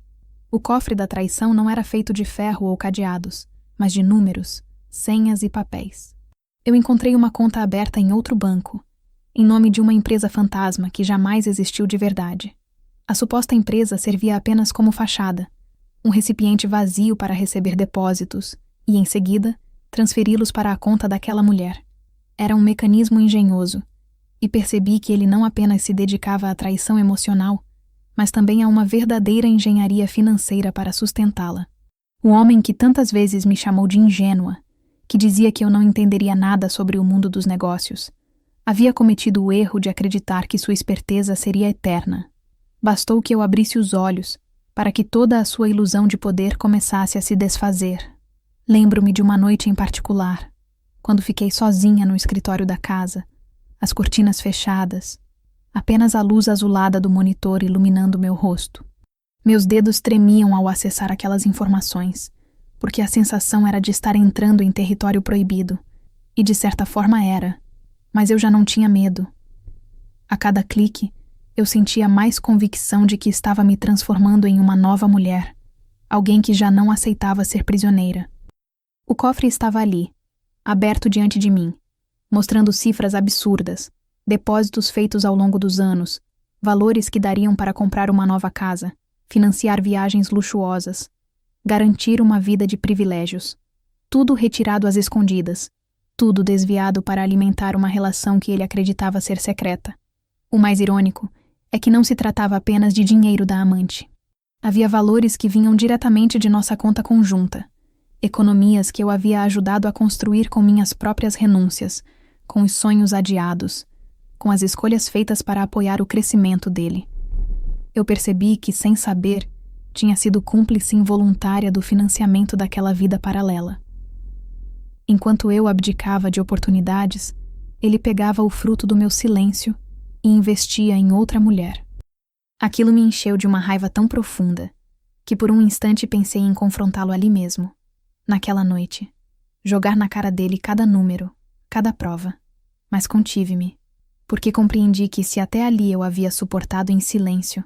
O cofre da traição não era feito de ferro ou cadeados, mas de números, senhas e papéis. Eu encontrei uma conta aberta em outro banco, em nome de uma empresa fantasma que jamais existiu de verdade. A suposta empresa servia apenas como fachada, um recipiente vazio para receber depósitos e, em seguida, transferi-los para a conta daquela mulher. Era um mecanismo engenhoso, e percebi que ele não apenas se dedicava à traição emocional, mas também a uma verdadeira engenharia financeira para sustentá-la. O homem que tantas vezes me chamou de ingênua, que dizia que eu não entenderia nada sobre o mundo dos negócios, havia cometido o erro de acreditar que sua esperteza seria eterna. Bastou que eu abrisse os olhos para que toda a sua ilusão de poder começasse a se desfazer. Lembro-me de uma noite em particular, quando fiquei sozinha no escritório da casa, as cortinas fechadas, apenas a luz azulada do monitor iluminando meu rosto. Meus dedos tremiam ao acessar aquelas informações, porque a sensação era de estar entrando em território proibido, e de certa forma era, mas eu já não tinha medo. A cada clique, eu sentia mais convicção de que estava me transformando em uma nova mulher, alguém que já não aceitava ser prisioneira. O cofre estava ali, aberto diante de mim, mostrando cifras absurdas, depósitos feitos ao longo dos anos, valores que dariam para comprar uma nova casa, financiar viagens luxuosas, garantir uma vida de privilégios. Tudo retirado às escondidas, tudo desviado para alimentar uma relação que ele acreditava ser secreta. O mais irônico é que não se tratava apenas de dinheiro da amante. Havia valores que vinham diretamente de nossa conta conjunta, economias que eu havia ajudado a construir com minhas próprias renúncias, com os sonhos adiados, com as escolhas feitas para apoiar o crescimento dele. Eu percebi que, sem saber, tinha sido cúmplice involuntária do financiamento daquela vida paralela. Enquanto eu abdicava de oportunidades, ele pegava o fruto do meu silêncio e investia em outra mulher. Aquilo me encheu de uma raiva tão profunda que por um instante pensei em confrontá-lo ali mesmo, naquela noite, jogar na cara dele cada número, cada prova. Mas contive-me, porque compreendi que se até ali eu havia suportado em silêncio,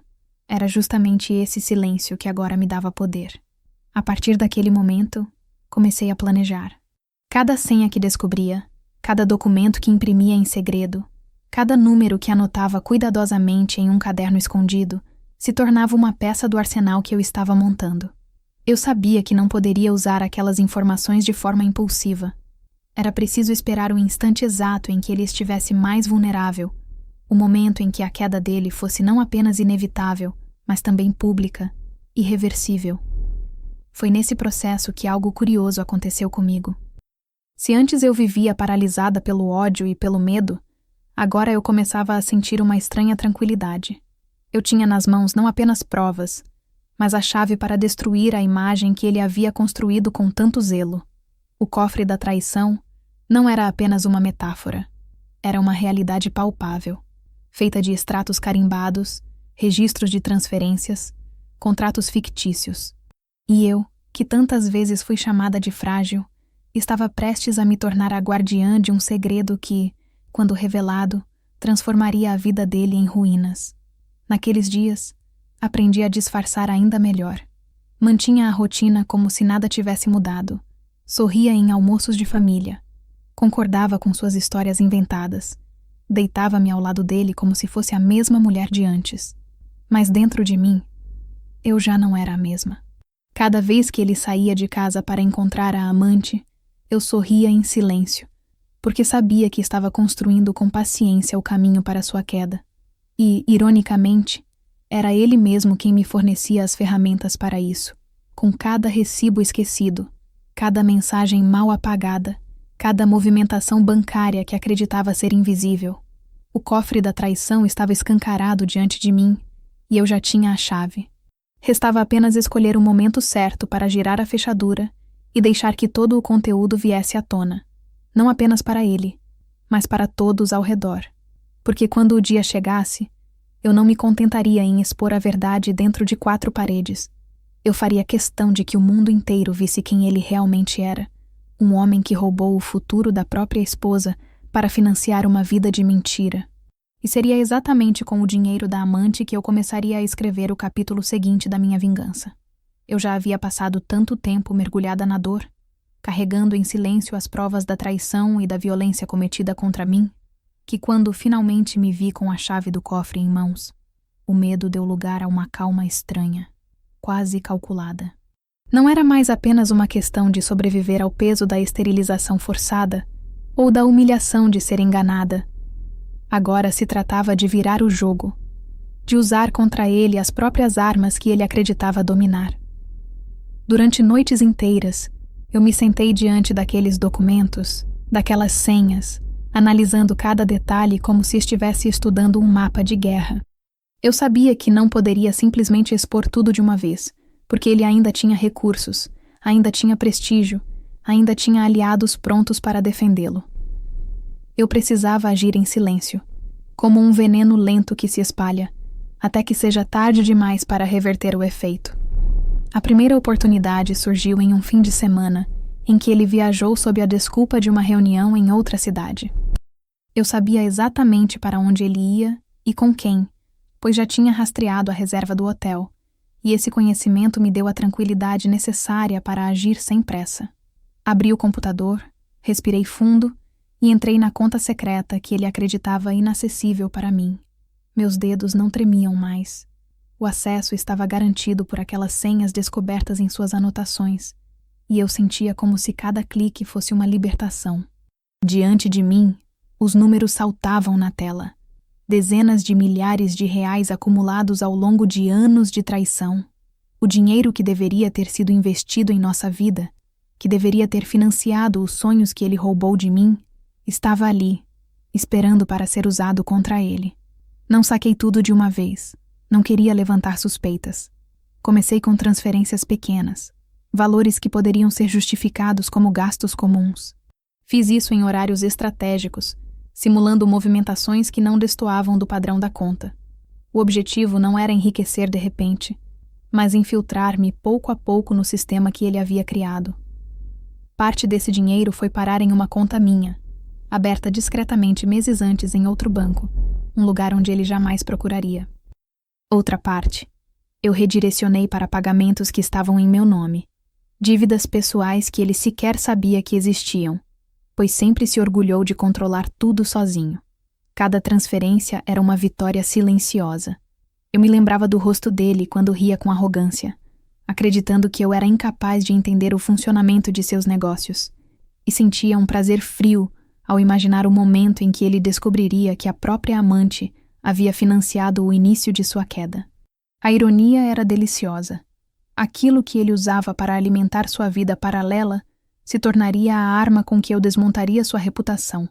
era justamente esse silêncio que agora me dava poder. A partir daquele momento, comecei a planejar. Cada senha que descobria, cada documento que imprimia em segredo, cada número que anotava cuidadosamente em um caderno escondido, se tornava uma peça do arsenal que eu estava montando. Eu sabia que não poderia usar aquelas informações de forma impulsiva. Era preciso esperar o instante exato em que ele estivesse mais vulnerável, o momento em que a queda dele fosse não apenas inevitável, mas também pública, irreversível. Foi nesse processo que algo curioso aconteceu comigo. Se antes eu vivia paralisada pelo ódio e pelo medo, agora eu começava a sentir uma estranha tranquilidade. Eu tinha nas mãos não apenas provas, mas a chave para destruir a imagem que ele havia construído com tanto zelo. O cofre da traição não era apenas uma metáfora. Era uma realidade palpável, feita de extratos carimbados, registros de transferências, contratos fictícios. E eu, que tantas vezes fui chamada de frágil, estava prestes a me tornar a guardiã de um segredo que, quando revelado, transformaria a vida dele em ruínas. Naqueles dias, aprendi a disfarçar ainda melhor. Mantinha a rotina como se nada tivesse mudado. Sorria em almoços de família. Concordava com suas histórias inventadas. Deitava-me ao lado dele como se fosse a mesma mulher de antes. Mas dentro de mim, eu já não era a mesma. Cada vez que ele saía de casa para encontrar a amante, eu sorria em silêncio, porque sabia que estava construindo com paciência o caminho para sua queda. E, ironicamente, era ele mesmo quem me fornecia as ferramentas para isso, com cada recibo esquecido, cada mensagem mal apagada, cada movimentação bancária que acreditava ser invisível. O cofre da traição estava escancarado diante de mim, e eu já tinha a chave. Restava apenas escolher o momento certo para girar a fechadura e deixar que todo o conteúdo viesse à tona, não apenas para ele, mas para todos ao redor. porque quando o dia chegasse, eu não me contentaria em expor a verdade dentro de 4 paredes. Eu faria questão de que o mundo inteiro visse quem ele realmente era, um homem que roubou o futuro da própria esposa para financiar uma vida de mentira. E seria exatamente com o dinheiro da amante que eu começaria a escrever o capítulo seguinte da minha vingança. Eu já havia passado tanto tempo mergulhada na dor, carregando em silêncio as provas da traição e da violência cometida contra mim, que quando finalmente me vi com a chave do cofre em mãos, o medo deu lugar a uma calma estranha, quase calculada. Não era mais apenas uma questão de sobreviver ao peso da esterilização forçada ou da humilhação de ser enganada. Agora se tratava de virar o jogo, de usar contra ele as próprias armas que ele acreditava dominar. Durante noites inteiras, eu me sentei diante daqueles documentos, daquelas senhas, analisando cada detalhe como se estivesse estudando um mapa de guerra. Eu sabia que não poderia simplesmente expor tudo de uma vez, porque ele ainda tinha recursos, ainda tinha prestígio, ainda tinha aliados prontos para defendê-lo. Eu precisava agir em silêncio, como um veneno lento que se espalha, até que seja tarde demais para reverter o efeito. A primeira oportunidade surgiu em um fim de semana, em que ele viajou sob a desculpa de uma reunião em outra cidade. Eu sabia exatamente para onde ele ia e com quem, pois já tinha rastreado a reserva do hotel, e esse conhecimento me deu a tranquilidade necessária para agir sem pressa. Abri o computador, respirei fundo e entrei na conta secreta que ele acreditava inacessível para mim. Meus dedos não tremiam mais. O acesso estava garantido por aquelas senhas descobertas em suas anotações, e eu sentia como se cada clique fosse uma libertação. Diante de mim, os números saltavam na tela. Dezenas de milhares de reais acumulados ao longo de anos de traição. O dinheiro que deveria ter sido investido em nossa vida, que deveria ter financiado os sonhos que ele roubou de mim, estava ali, esperando para ser usado contra ele. Não saquei tudo de uma vez. Não queria levantar suspeitas. Comecei com transferências pequenas, valores que poderiam ser justificados como gastos comuns. Fiz isso em horários estratégicos, simulando movimentações que não destoavam do padrão da conta. O objetivo não era enriquecer de repente, mas infiltrar-me pouco a pouco no sistema que ele havia criado. Parte desse dinheiro foi parar em uma conta minha, aberta discretamente meses antes em outro banco, um lugar onde ele jamais procuraria. Outra parte, eu redirecionei para pagamentos que estavam em meu nome, dívidas pessoais que ele sequer sabia que existiam, pois sempre se orgulhou de controlar tudo sozinho. Cada transferência era uma vitória silenciosa. Eu me lembrava do rosto dele quando ria com arrogância, acreditando que eu era incapaz de entender o funcionamento de seus negócios, e sentia um prazer frio ao imaginar o momento em que ele descobriria que a própria amante havia financiado o início de sua queda. A ironia era deliciosa. Aquilo que ele usava para alimentar sua vida paralela se tornaria a arma com que eu desmontaria sua reputação,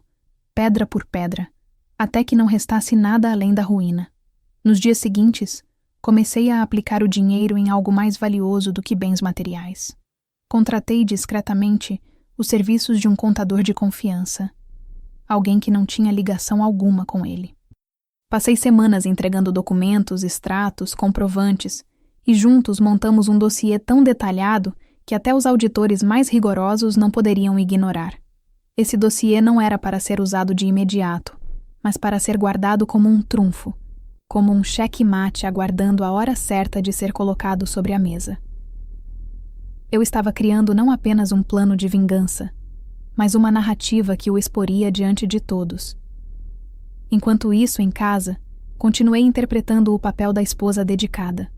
pedra por pedra, até que não restasse nada além da ruína. Nos dias seguintes, comecei a aplicar o dinheiro em algo mais valioso do que bens materiais. Contratei discretamente os serviços de um contador de confiança, alguém que não tinha ligação alguma com ele. Passei semanas entregando documentos, extratos, comprovantes, e juntos montamos um dossiê tão detalhado que até os auditores mais rigorosos não poderiam ignorar. Esse dossiê não era para ser usado de imediato, mas para ser guardado como um trunfo, como um cheque-mate aguardando a hora certa de ser colocado sobre a mesa. Eu estava criando não apenas um plano de vingança, mas uma narrativa que o exporia diante de todos. Enquanto isso, em casa, continuei interpretando o papel da esposa dedicada.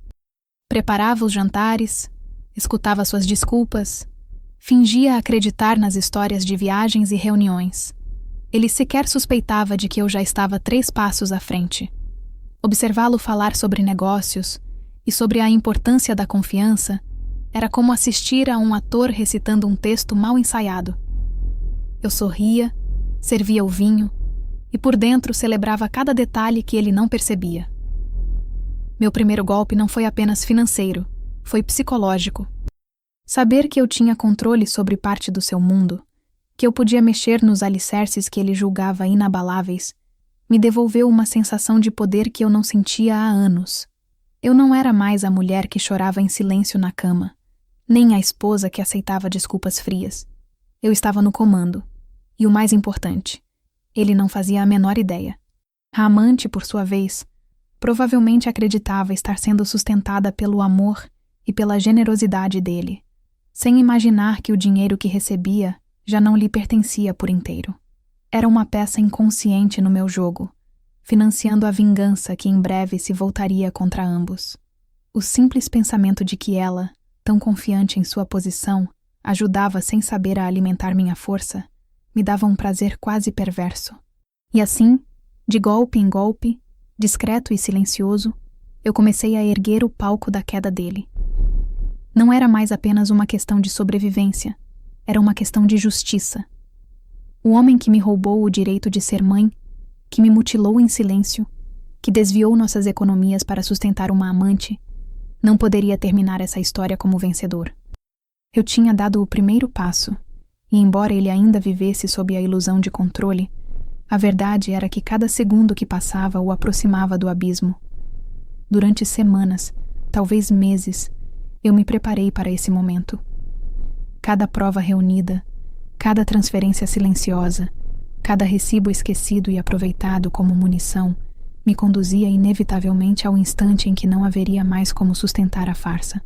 Preparava os jantares, escutava suas desculpas, fingia acreditar nas histórias de viagens e reuniões. Ele sequer suspeitava de que eu já estava 3 passos à frente. Observá-lo falar sobre negócios e sobre a importância da confiança era como assistir a um ator recitando um texto mal ensaiado. Eu sorria, servia o vinho, e por dentro celebrava cada detalhe que ele não percebia. Meu primeiro golpe não foi apenas financeiro, foi psicológico. Saber que eu tinha controle sobre parte do seu mundo, que eu podia mexer nos alicerces que ele julgava inabaláveis, Me devolveu uma sensação de poder que eu não sentia há anos. Eu não era mais a mulher que chorava em silêncio na cama, nem a esposa que aceitava desculpas frias. Eu estava no comando. E o mais importante, ele não fazia a menor ideia. A amante, por sua vez, provavelmente acreditava estar sendo sustentada pelo amor e pela generosidade dele, sem imaginar que o dinheiro que recebia já não lhe pertencia por inteiro. Era uma peça inconsciente no meu jogo, financiando a vingança que em breve se voltaria contra ambos. O simples pensamento de que ela, tão confiante em sua posição, ajudava sem saber a alimentar minha força, me dava um prazer quase perverso. E assim, de golpe em golpe, discreto e silencioso, eu comecei a erguer o palco da queda dele. Não era mais apenas uma questão de sobrevivência, era uma questão de justiça. O homem que me roubou o direito de ser mãe, que me mutilou em silêncio, que desviou nossas economias para sustentar uma amante, não poderia terminar essa história como vencedor. Eu tinha dado o primeiro passo, e embora ele ainda vivesse sob a ilusão de controle, a verdade era que cada segundo que passava o aproximava do abismo. Durante semanas, talvez meses, eu me preparei para esse momento. Cada prova reunida, cada transferência silenciosa, cada recibo esquecido e aproveitado como munição, me conduzia inevitavelmente ao instante em que não haveria mais como sustentar a farsa.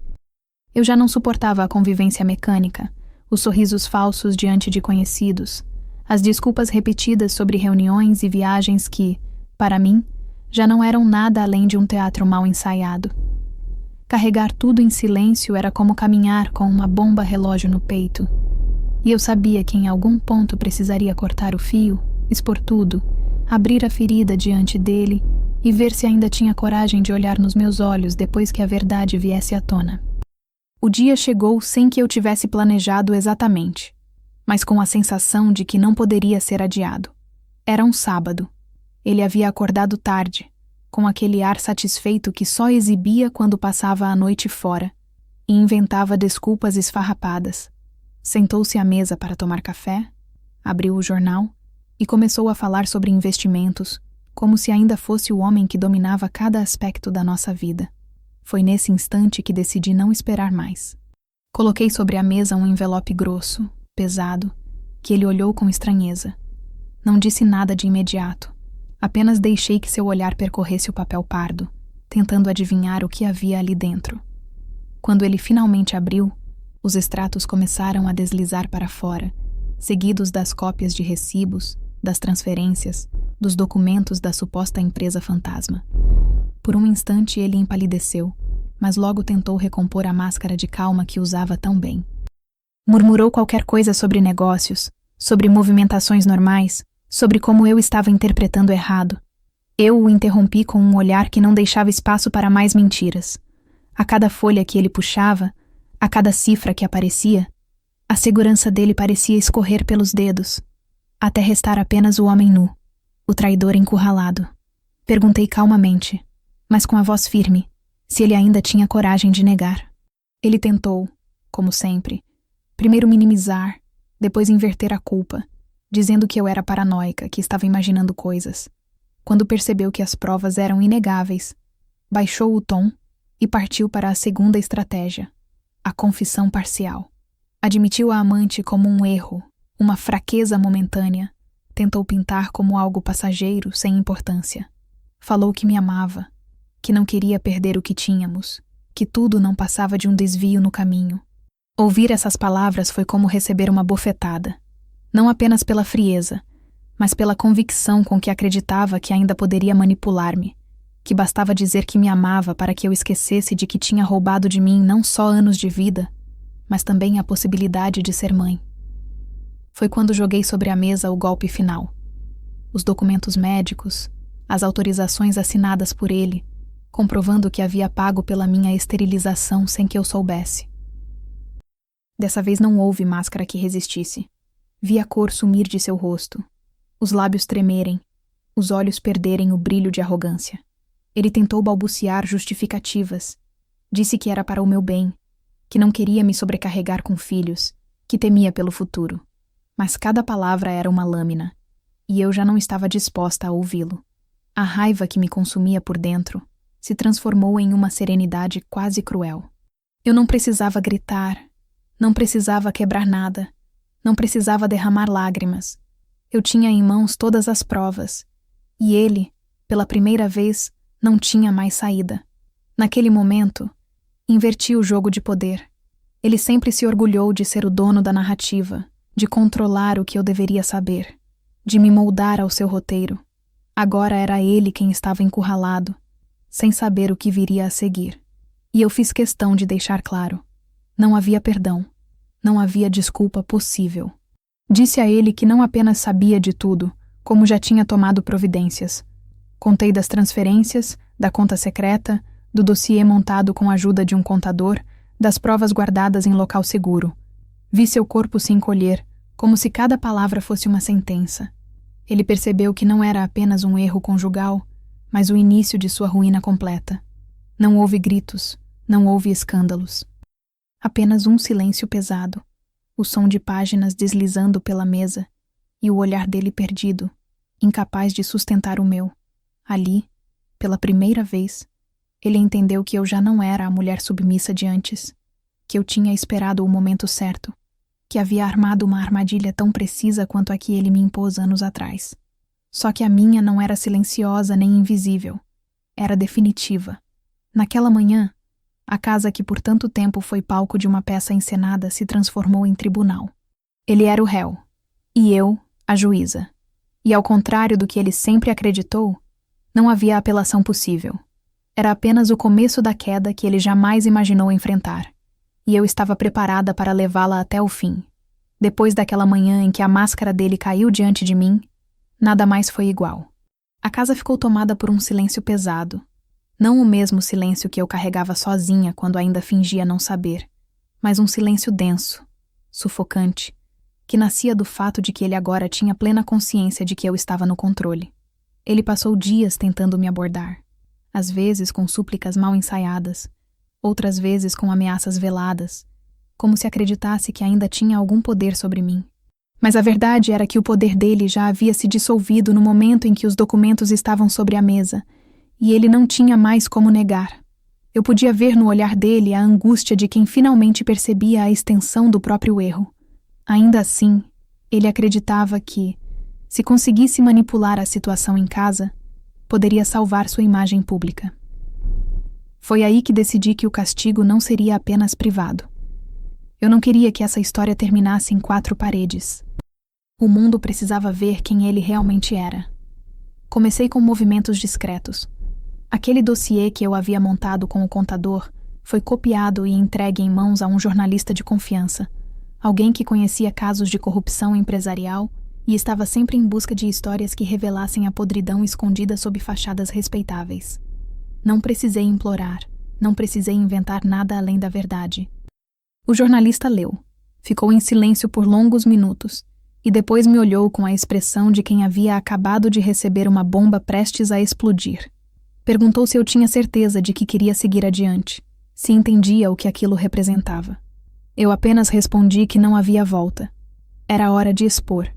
Eu já não suportava a convivência mecânica, os sorrisos falsos diante de conhecidos, as desculpas repetidas sobre reuniões e viagens que, para mim, já não eram nada além de um teatro mal ensaiado. Carregar tudo em silêncio era como caminhar com uma bomba relógio no peito. E eu sabia que em algum ponto precisaria cortar o fio, expor tudo, abrir a ferida diante dele e ver se ainda tinha coragem de olhar nos meus olhos depois que a verdade viesse à tona. O dia chegou sem que eu tivesse planejado exatamente, mas com a sensação de que não poderia ser adiado. Era um sábado. Ele havia acordado tarde, com aquele ar satisfeito que só exibia quando passava a noite fora, e inventava desculpas esfarrapadas. Sentou-se à mesa para tomar café, abriu o jornal e começou a falar sobre investimentos, como se ainda fosse o homem que dominava cada aspecto da nossa vida. Foi nesse instante que decidi não esperar mais. Coloquei sobre a mesa um envelope grosso, pesado, que ele olhou com estranheza. Não disse nada de imediato. Apenas deixei que seu olhar percorresse o papel pardo, tentando adivinhar o que havia ali dentro. Quando ele finalmente abriu, os extratos começaram a deslizar para fora, seguidos das cópias de recibos, das transferências, dos documentos da suposta empresa fantasma. Por um instante ele empalideceu, mas logo tentou recompor a máscara de calma que usava tão bem. Murmurou qualquer coisa sobre negócios, sobre movimentações normais, sobre como eu estava interpretando errado. Eu o interrompi com um olhar que não deixava espaço para mais mentiras. A cada folha que ele puxava, a cada cifra que aparecia, a segurança dele parecia escorrer pelos dedos, até restar apenas o homem nu, o traidor encurralado. Perguntei calmamente, mas com a voz firme, se ele ainda tinha coragem de negar. Ele tentou, como sempre, primeiro minimizar, depois inverter a culpa, dizendo que eu era paranoica, que estava imaginando coisas. Quando percebeu que as provas eram inegáveis, baixou o tom e partiu para a segunda estratégia, a confissão parcial. Admitiu a amante como um erro, uma fraqueza momentânea, tentou pintar como algo passageiro, sem importância. Falou que me amava, que não queria perder o que tínhamos, que tudo não passava de um desvio no caminho. Ouvir essas palavras foi como receber uma bofetada, não apenas pela frieza, mas pela convicção com que acreditava que ainda poderia manipular-me, que bastava dizer que me amava para que eu esquecesse de que tinha roubado de mim não só anos de vida, mas também a possibilidade de ser mãe. Foi quando joguei sobre a mesa o golpe final. Os documentos médicos, as autorizações assinadas por ele, comprovando que havia pago pela minha esterilização sem que eu soubesse. Dessa vez não houve máscara que resistisse. Vi a cor sumir de seu rosto, os lábios tremerem, os olhos perderem o brilho de arrogância. Ele tentou balbuciar justificativas. Disse que era para o meu bem, que não queria me sobrecarregar com filhos, que temia pelo futuro. Mas cada palavra era uma lâmina, e eu já não estava disposta a ouvi-lo. A raiva que me consumia por dentro se transformou em uma serenidade quase cruel. Eu não precisava gritar, não precisava quebrar nada, não precisava derramar lágrimas. Eu tinha em mãos todas as provas, e ele, pela primeira vez, não tinha mais saída. Naquele momento, inverti o jogo de poder. Ele sempre se orgulhou de ser o dono da narrativa, de controlar o que eu deveria saber, de me moldar ao seu roteiro. Agora era ele quem estava encurralado, sem saber o que viria a seguir. E eu fiz questão de deixar claro: não havia perdão, não havia desculpa possível. Disse a ele que não apenas sabia de tudo, como já tinha tomado providências. Contei das transferências, da conta secreta, do dossiê montado com a ajuda de um contador, das provas guardadas em local seguro. Vi seu corpo se encolher, como se cada palavra fosse uma sentença. Ele percebeu que não era apenas um erro conjugal, mas o início de sua ruína completa. Não houve gritos, não houve escândalos. Apenas um silêncio pesado, o som de páginas deslizando pela mesa e o olhar dele perdido, incapaz de sustentar o meu. Ali, pela primeira vez, ele entendeu que eu já não era a mulher submissa de antes, que eu tinha esperado o momento certo, que havia armado uma armadilha tão precisa quanto a que ele me impôs anos atrás. Só que a minha não era silenciosa nem invisível. Era definitiva. Naquela manhã, a casa que por tanto tempo foi palco de uma peça encenada se transformou em tribunal. Ele era o réu, e eu, a juíza. E ao contrário do que ele sempre acreditou, não havia apelação possível. Era apenas o começo da queda que ele jamais imaginou enfrentar, e eu estava preparada para levá-la até o fim. Depois daquela manhã em que a máscara dele caiu diante de mim, nada mais foi igual. A casa ficou tomada por um silêncio pesado. Não o mesmo silêncio que eu carregava sozinha quando ainda fingia não saber, mas um silêncio denso, sufocante, que nascia do fato de que ele agora tinha plena consciência de que eu estava no controle. Ele passou dias tentando me abordar, às vezes com súplicas mal ensaiadas, outras vezes com ameaças veladas, como se acreditasse que ainda tinha algum poder sobre mim. Mas a verdade era que o poder dele já havia se dissolvido no momento em que os documentos estavam sobre a mesa, e ele não tinha mais como negar. Eu podia ver no olhar dele a angústia de quem finalmente percebia a extensão do próprio erro. Ainda assim, ele acreditava que, se conseguisse manipular a situação em casa, poderia salvar sua imagem pública. Foi aí que decidi que o castigo não seria apenas privado. Eu não queria que essa história terminasse em 4 paredes. O mundo precisava ver quem ele realmente era. Comecei com movimentos discretos. Aquele dossiê que eu havia montado com o contador foi copiado e entregue em mãos a um jornalista de confiança, alguém que conhecia casos de corrupção empresarial e estava sempre em busca de histórias que revelassem a podridão escondida sob fachadas respeitáveis. Não precisei implorar, não precisei inventar nada além da verdade. O jornalista leu, ficou em silêncio por longos minutos e depois me olhou com a expressão de quem havia acabado de receber uma bomba prestes a explodir. Perguntou se eu tinha certeza de que queria seguir adiante, se entendia o que aquilo representava. Eu apenas respondi que não havia volta. Era hora de expor.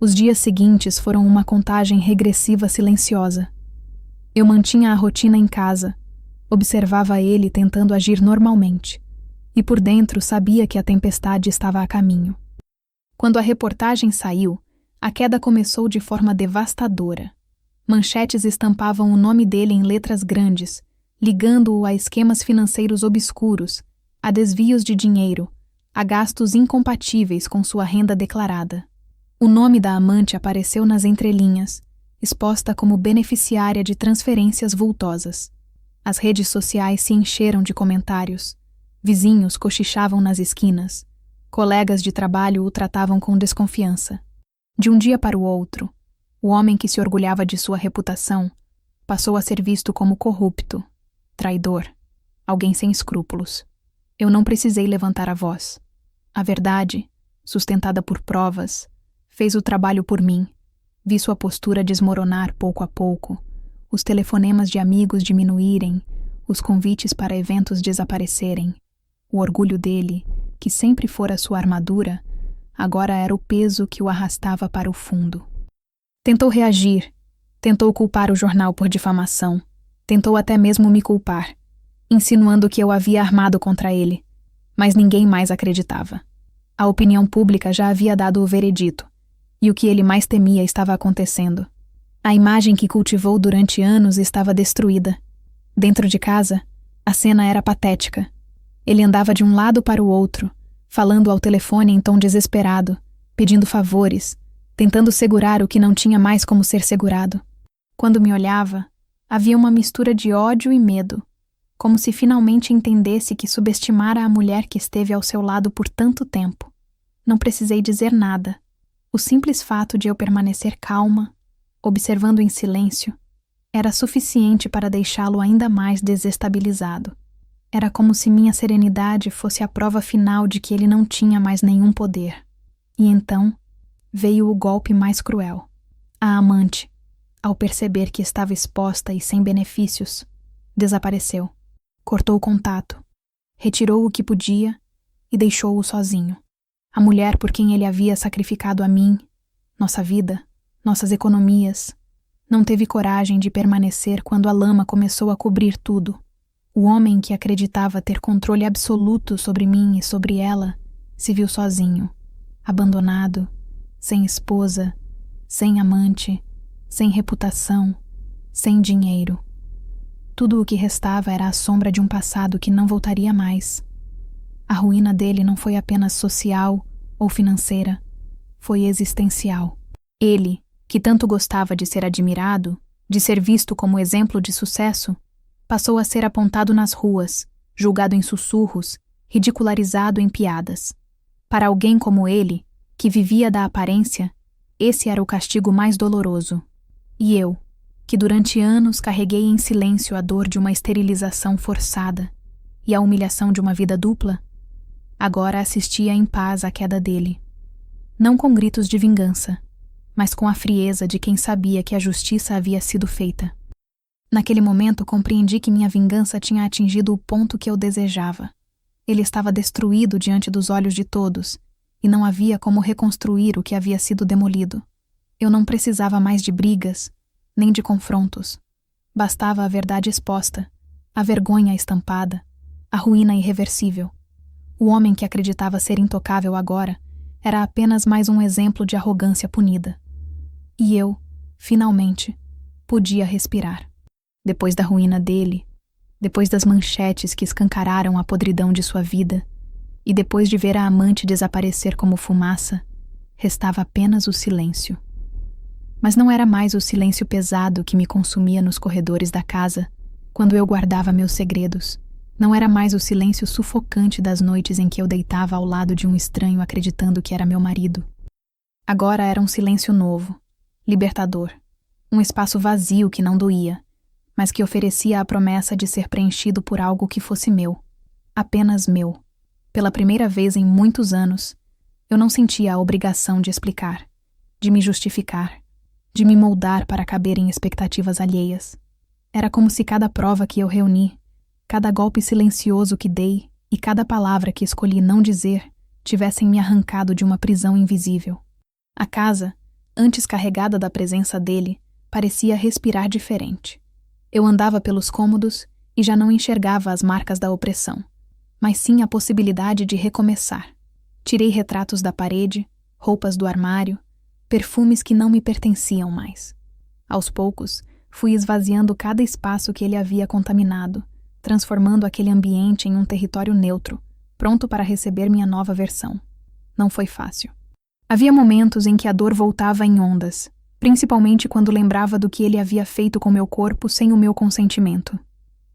Os dias seguintes foram uma contagem regressiva silenciosa. Eu mantinha a rotina em casa, observava ele tentando agir normalmente, e por dentro sabia que a tempestade estava a caminho. Quando a reportagem saiu, a queda começou de forma devastadora. Manchetes estampavam o nome dele em letras grandes, ligando-o a esquemas financeiros obscuros, a desvios de dinheiro, a gastos incompatíveis com sua renda declarada. O nome da amante apareceu nas entrelinhas, exposta como beneficiária de transferências vultosas. As redes sociais se encheram de comentários. Vizinhos cochichavam nas esquinas. Colegas de trabalho o tratavam com desconfiança. De um dia para o outro, o homem que se orgulhava de sua reputação passou a ser visto como corrupto, traidor, alguém sem escrúpulos. Eu não precisei levantar a voz. A verdade, sustentada por provas, fez o trabalho por mim. Vi sua postura desmoronar pouco a pouco, os telefonemas de amigos diminuírem, os convites para eventos desaparecerem. O orgulho dele, que sempre fora sua armadura, agora era o peso que o arrastava para o fundo. Tentou reagir, Tentou culpar o jornal por difamação. Tentou até mesmo me culpar, insinuando que eu havia armado contra ele. Mas ninguém mais acreditava. A opinião pública já havia dado o veredito, e o que ele mais temia estava acontecendo. A imagem que cultivou durante anos estava destruída. Dentro de casa, a cena era patética. Ele andava de um lado para o outro, falando ao telefone em tom desesperado, pedindo favores, tentando segurar o que não tinha mais como ser segurado. Quando me olhava, havia uma mistura de ódio e medo, como se finalmente entendesse que subestimara a mulher que esteve ao seu lado por tanto tempo. Não precisei dizer nada. O simples fato de eu permanecer calma, observando em silêncio, era suficiente para deixá-lo ainda mais desestabilizado. Era como se minha serenidade fosse a prova final de que ele não tinha mais nenhum poder. E então veio o golpe mais cruel. A amante, ao perceber que estava exposta e sem benefícios, desapareceu. Cortou o contato, retirou o que podia e deixou-o sozinho. A mulher por quem ele havia sacrificado a mim, nossa vida, nossas economias, não teve coragem de permanecer quando a lama começou a cobrir tudo. O homem que acreditava ter controle absoluto sobre mim e sobre ela se viu sozinho, abandonado, sem esposa, sem amante, sem reputação, sem dinheiro. Tudo o que restava era a sombra de um passado que não voltaria mais. A ruína dele não foi apenas social ou financeira, foi existencial. Ele, que tanto gostava de ser admirado, de ser visto como exemplo de sucesso, passou a ser apontado nas ruas, julgado em sussurros, ridicularizado em piadas. Para alguém como ele, que vivia da aparência, esse era o castigo mais doloroso. E eu, que durante anos carreguei em silêncio a dor de uma esterilização forçada e a humilhação de uma vida dupla, agora assistia em paz à queda dele. Não com gritos de vingança, mas com a frieza de quem sabia que a justiça havia sido feita. Naquele momento compreendi que minha vingança tinha atingido o ponto que eu desejava. Ele estava destruído diante dos olhos de todos, e não havia como reconstruir o que havia sido demolido. Eu não precisava mais de brigas, nem de confrontos. Bastava a verdade exposta, a vergonha estampada, a ruína irreversível. O homem que acreditava ser intocável agora era apenas mais um exemplo de arrogância punida. E eu, finalmente, podia respirar. Depois da ruína dele, depois das manchetes que escancararam a podridão de sua vida, e depois de ver a amante desaparecer como fumaça, restava apenas o silêncio. Mas não era mais o silêncio pesado que me consumia nos corredores da casa, quando eu guardava meus segredos. Não era mais o silêncio sufocante das noites em que eu deitava ao lado de um estranho acreditando que era meu marido. Agora era um silêncio novo, libertador, um espaço vazio que não doía, mas que oferecia a promessa de ser preenchido por algo que fosse meu, apenas meu. Pela primeira vez em muitos anos, eu não sentia a obrigação de explicar, de me justificar, de me moldar para caber em expectativas alheias. Era como se cada prova que eu reuni, cada golpe silencioso que dei e cada palavra que escolhi não dizer tivessem me arrancado de uma prisão invisível. A casa, antes carregada da presença dele, parecia respirar diferente. Eu andava pelos cômodos e já não enxergava as marcas da opressão, mas sim a possibilidade de recomeçar. Tirei retratos da parede, roupas do armário, perfumes que não me pertenciam mais. Aos poucos, fui esvaziando cada espaço que ele havia contaminado, transformando aquele ambiente em um território neutro, pronto para receber minha nova versão. Não foi fácil. Havia momentos em que a dor voltava em ondas, principalmente quando lembrava do que ele havia feito com meu corpo sem o meu consentimento.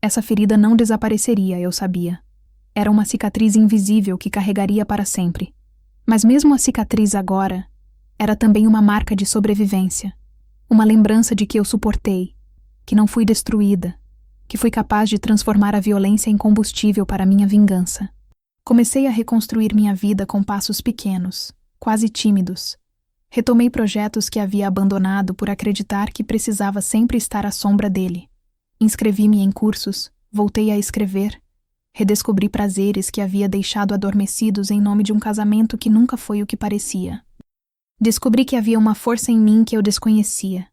Essa ferida não desapareceria, eu sabia. Era uma cicatriz invisível que carregaria para sempre. Mas mesmo a cicatriz agora era também uma marca de sobrevivência, uma lembrança de que eu suportei, que não fui destruída, que fui capaz de transformar a violência em combustível para minha vingança. Comecei a reconstruir minha vida com passos pequenos, quase tímidos. Retomei projetos que havia abandonado por acreditar que precisava sempre estar à sombra dele. Inscrevi-me em cursos, voltei a escrever, redescobri prazeres que havia deixado adormecidos em nome de um casamento que nunca foi o que parecia. Descobri que havia uma força em mim que eu desconhecia,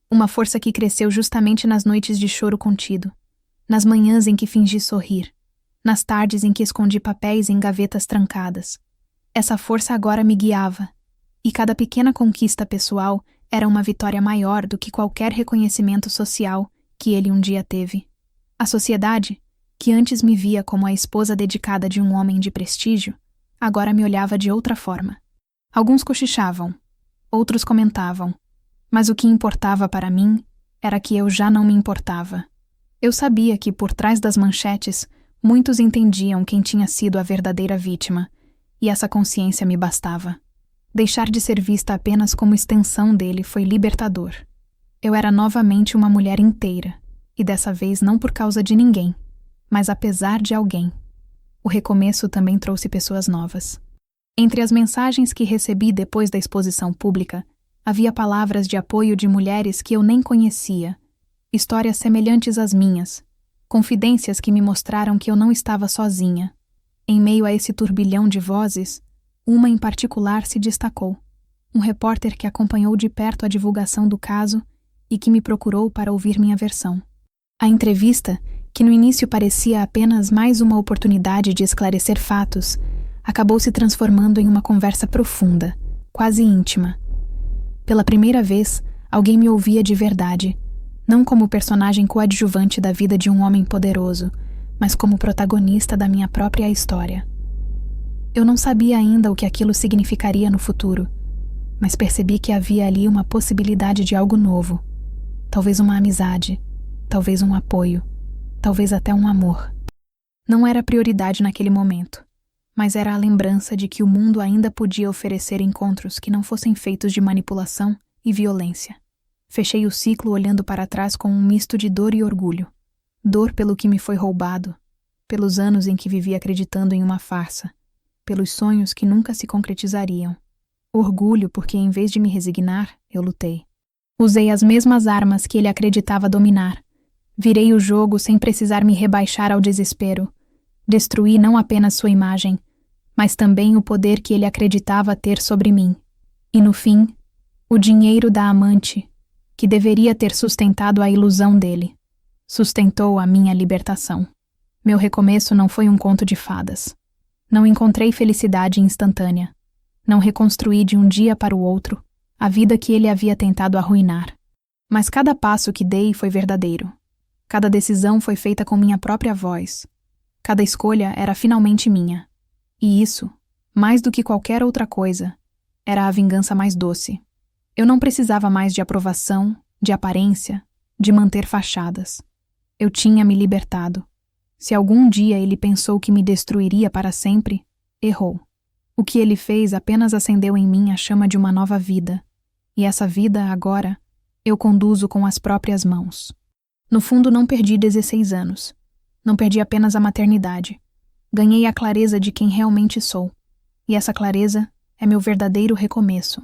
Uma força que cresceu justamente nas noites de choro contido, nas manhãs em que fingi sorrir, nas tardes em que escondi papéis em gavetas trancadas. Essa força agora me guiava, e cada pequena conquista pessoal era uma vitória maior do que qualquer reconhecimento social que ele um dia teve. A sociedade, que antes me via como a esposa dedicada de um homem de prestígio, agora me olhava de outra forma. Alguns cochichavam, outros comentavam, mas o que importava para mim era que eu já não me importava. Eu sabia que por trás das manchetes muitos entendiam quem tinha sido a verdadeira vítima, e essa consciência me bastava. Deixar de ser vista apenas como extensão dele foi libertador. Eu era novamente uma mulher inteira, e dessa vez não por causa de ninguém, mas apesar de alguém. O recomeço também trouxe pessoas novas. Entre as mensagens que recebi depois da exposição pública, havia palavras de apoio de mulheres que eu nem conhecia, histórias semelhantes às minhas, confidências que me mostraram que eu não estava sozinha. Em meio a esse turbilhão de vozes, uma em particular se destacou. Um repórter que acompanhou de perto a divulgação do caso e que me procurou para ouvir minha versão. A entrevista, que no início parecia apenas mais uma oportunidade de esclarecer fatos, acabou se transformando em uma conversa profunda, quase íntima. Pela primeira vez, alguém me ouvia de verdade, não como personagem coadjuvante da vida de um homem poderoso, mas como protagonista da minha própria história. Eu não sabia ainda o que aquilo significaria no futuro, mas percebi que havia ali uma possibilidade de algo novo. Talvez uma amizade, talvez um apoio, talvez até um amor. Não era prioridade naquele momento, mas era a lembrança de que o mundo ainda podia oferecer encontros que não fossem feitos de manipulação e violência. Fechei o ciclo olhando para trás com um misto de dor e orgulho. Dor pelo que me foi roubado, pelos anos em que vivi acreditando em uma farsa, pelos sonhos que nunca se concretizariam. Orgulho porque, em vez de me resignar, eu lutei. Usei as mesmas armas que ele acreditava dominar. Virei o jogo sem precisar me rebaixar ao desespero. Destruí não apenas sua imagem, mas também o poder que ele acreditava ter sobre mim. E no fim, o dinheiro da amante, que deveria ter sustentado a ilusão dele, sustentou a minha libertação. Meu recomeço não foi um conto de fadas. Não encontrei felicidade instantânea. Não reconstruí de um dia para o outro a vida que ele havia tentado arruinar. Mas cada passo que dei foi verdadeiro. Cada decisão foi feita com minha própria voz. Cada escolha era finalmente minha. E isso, mais do que qualquer outra coisa, era a vingança mais doce. Eu não precisava mais de aprovação, de aparência, de manter fachadas. Eu tinha me libertado. Se algum dia ele pensou que me destruiria para sempre, errou. O que ele fez apenas acendeu em mim a chama de uma nova vida. E essa vida, agora, eu conduzo com as próprias mãos. No fundo, não perdi 16 anos. Não perdi apenas a maternidade. Ganhei a clareza de quem realmente sou. E essa clareza é meu verdadeiro recomeço.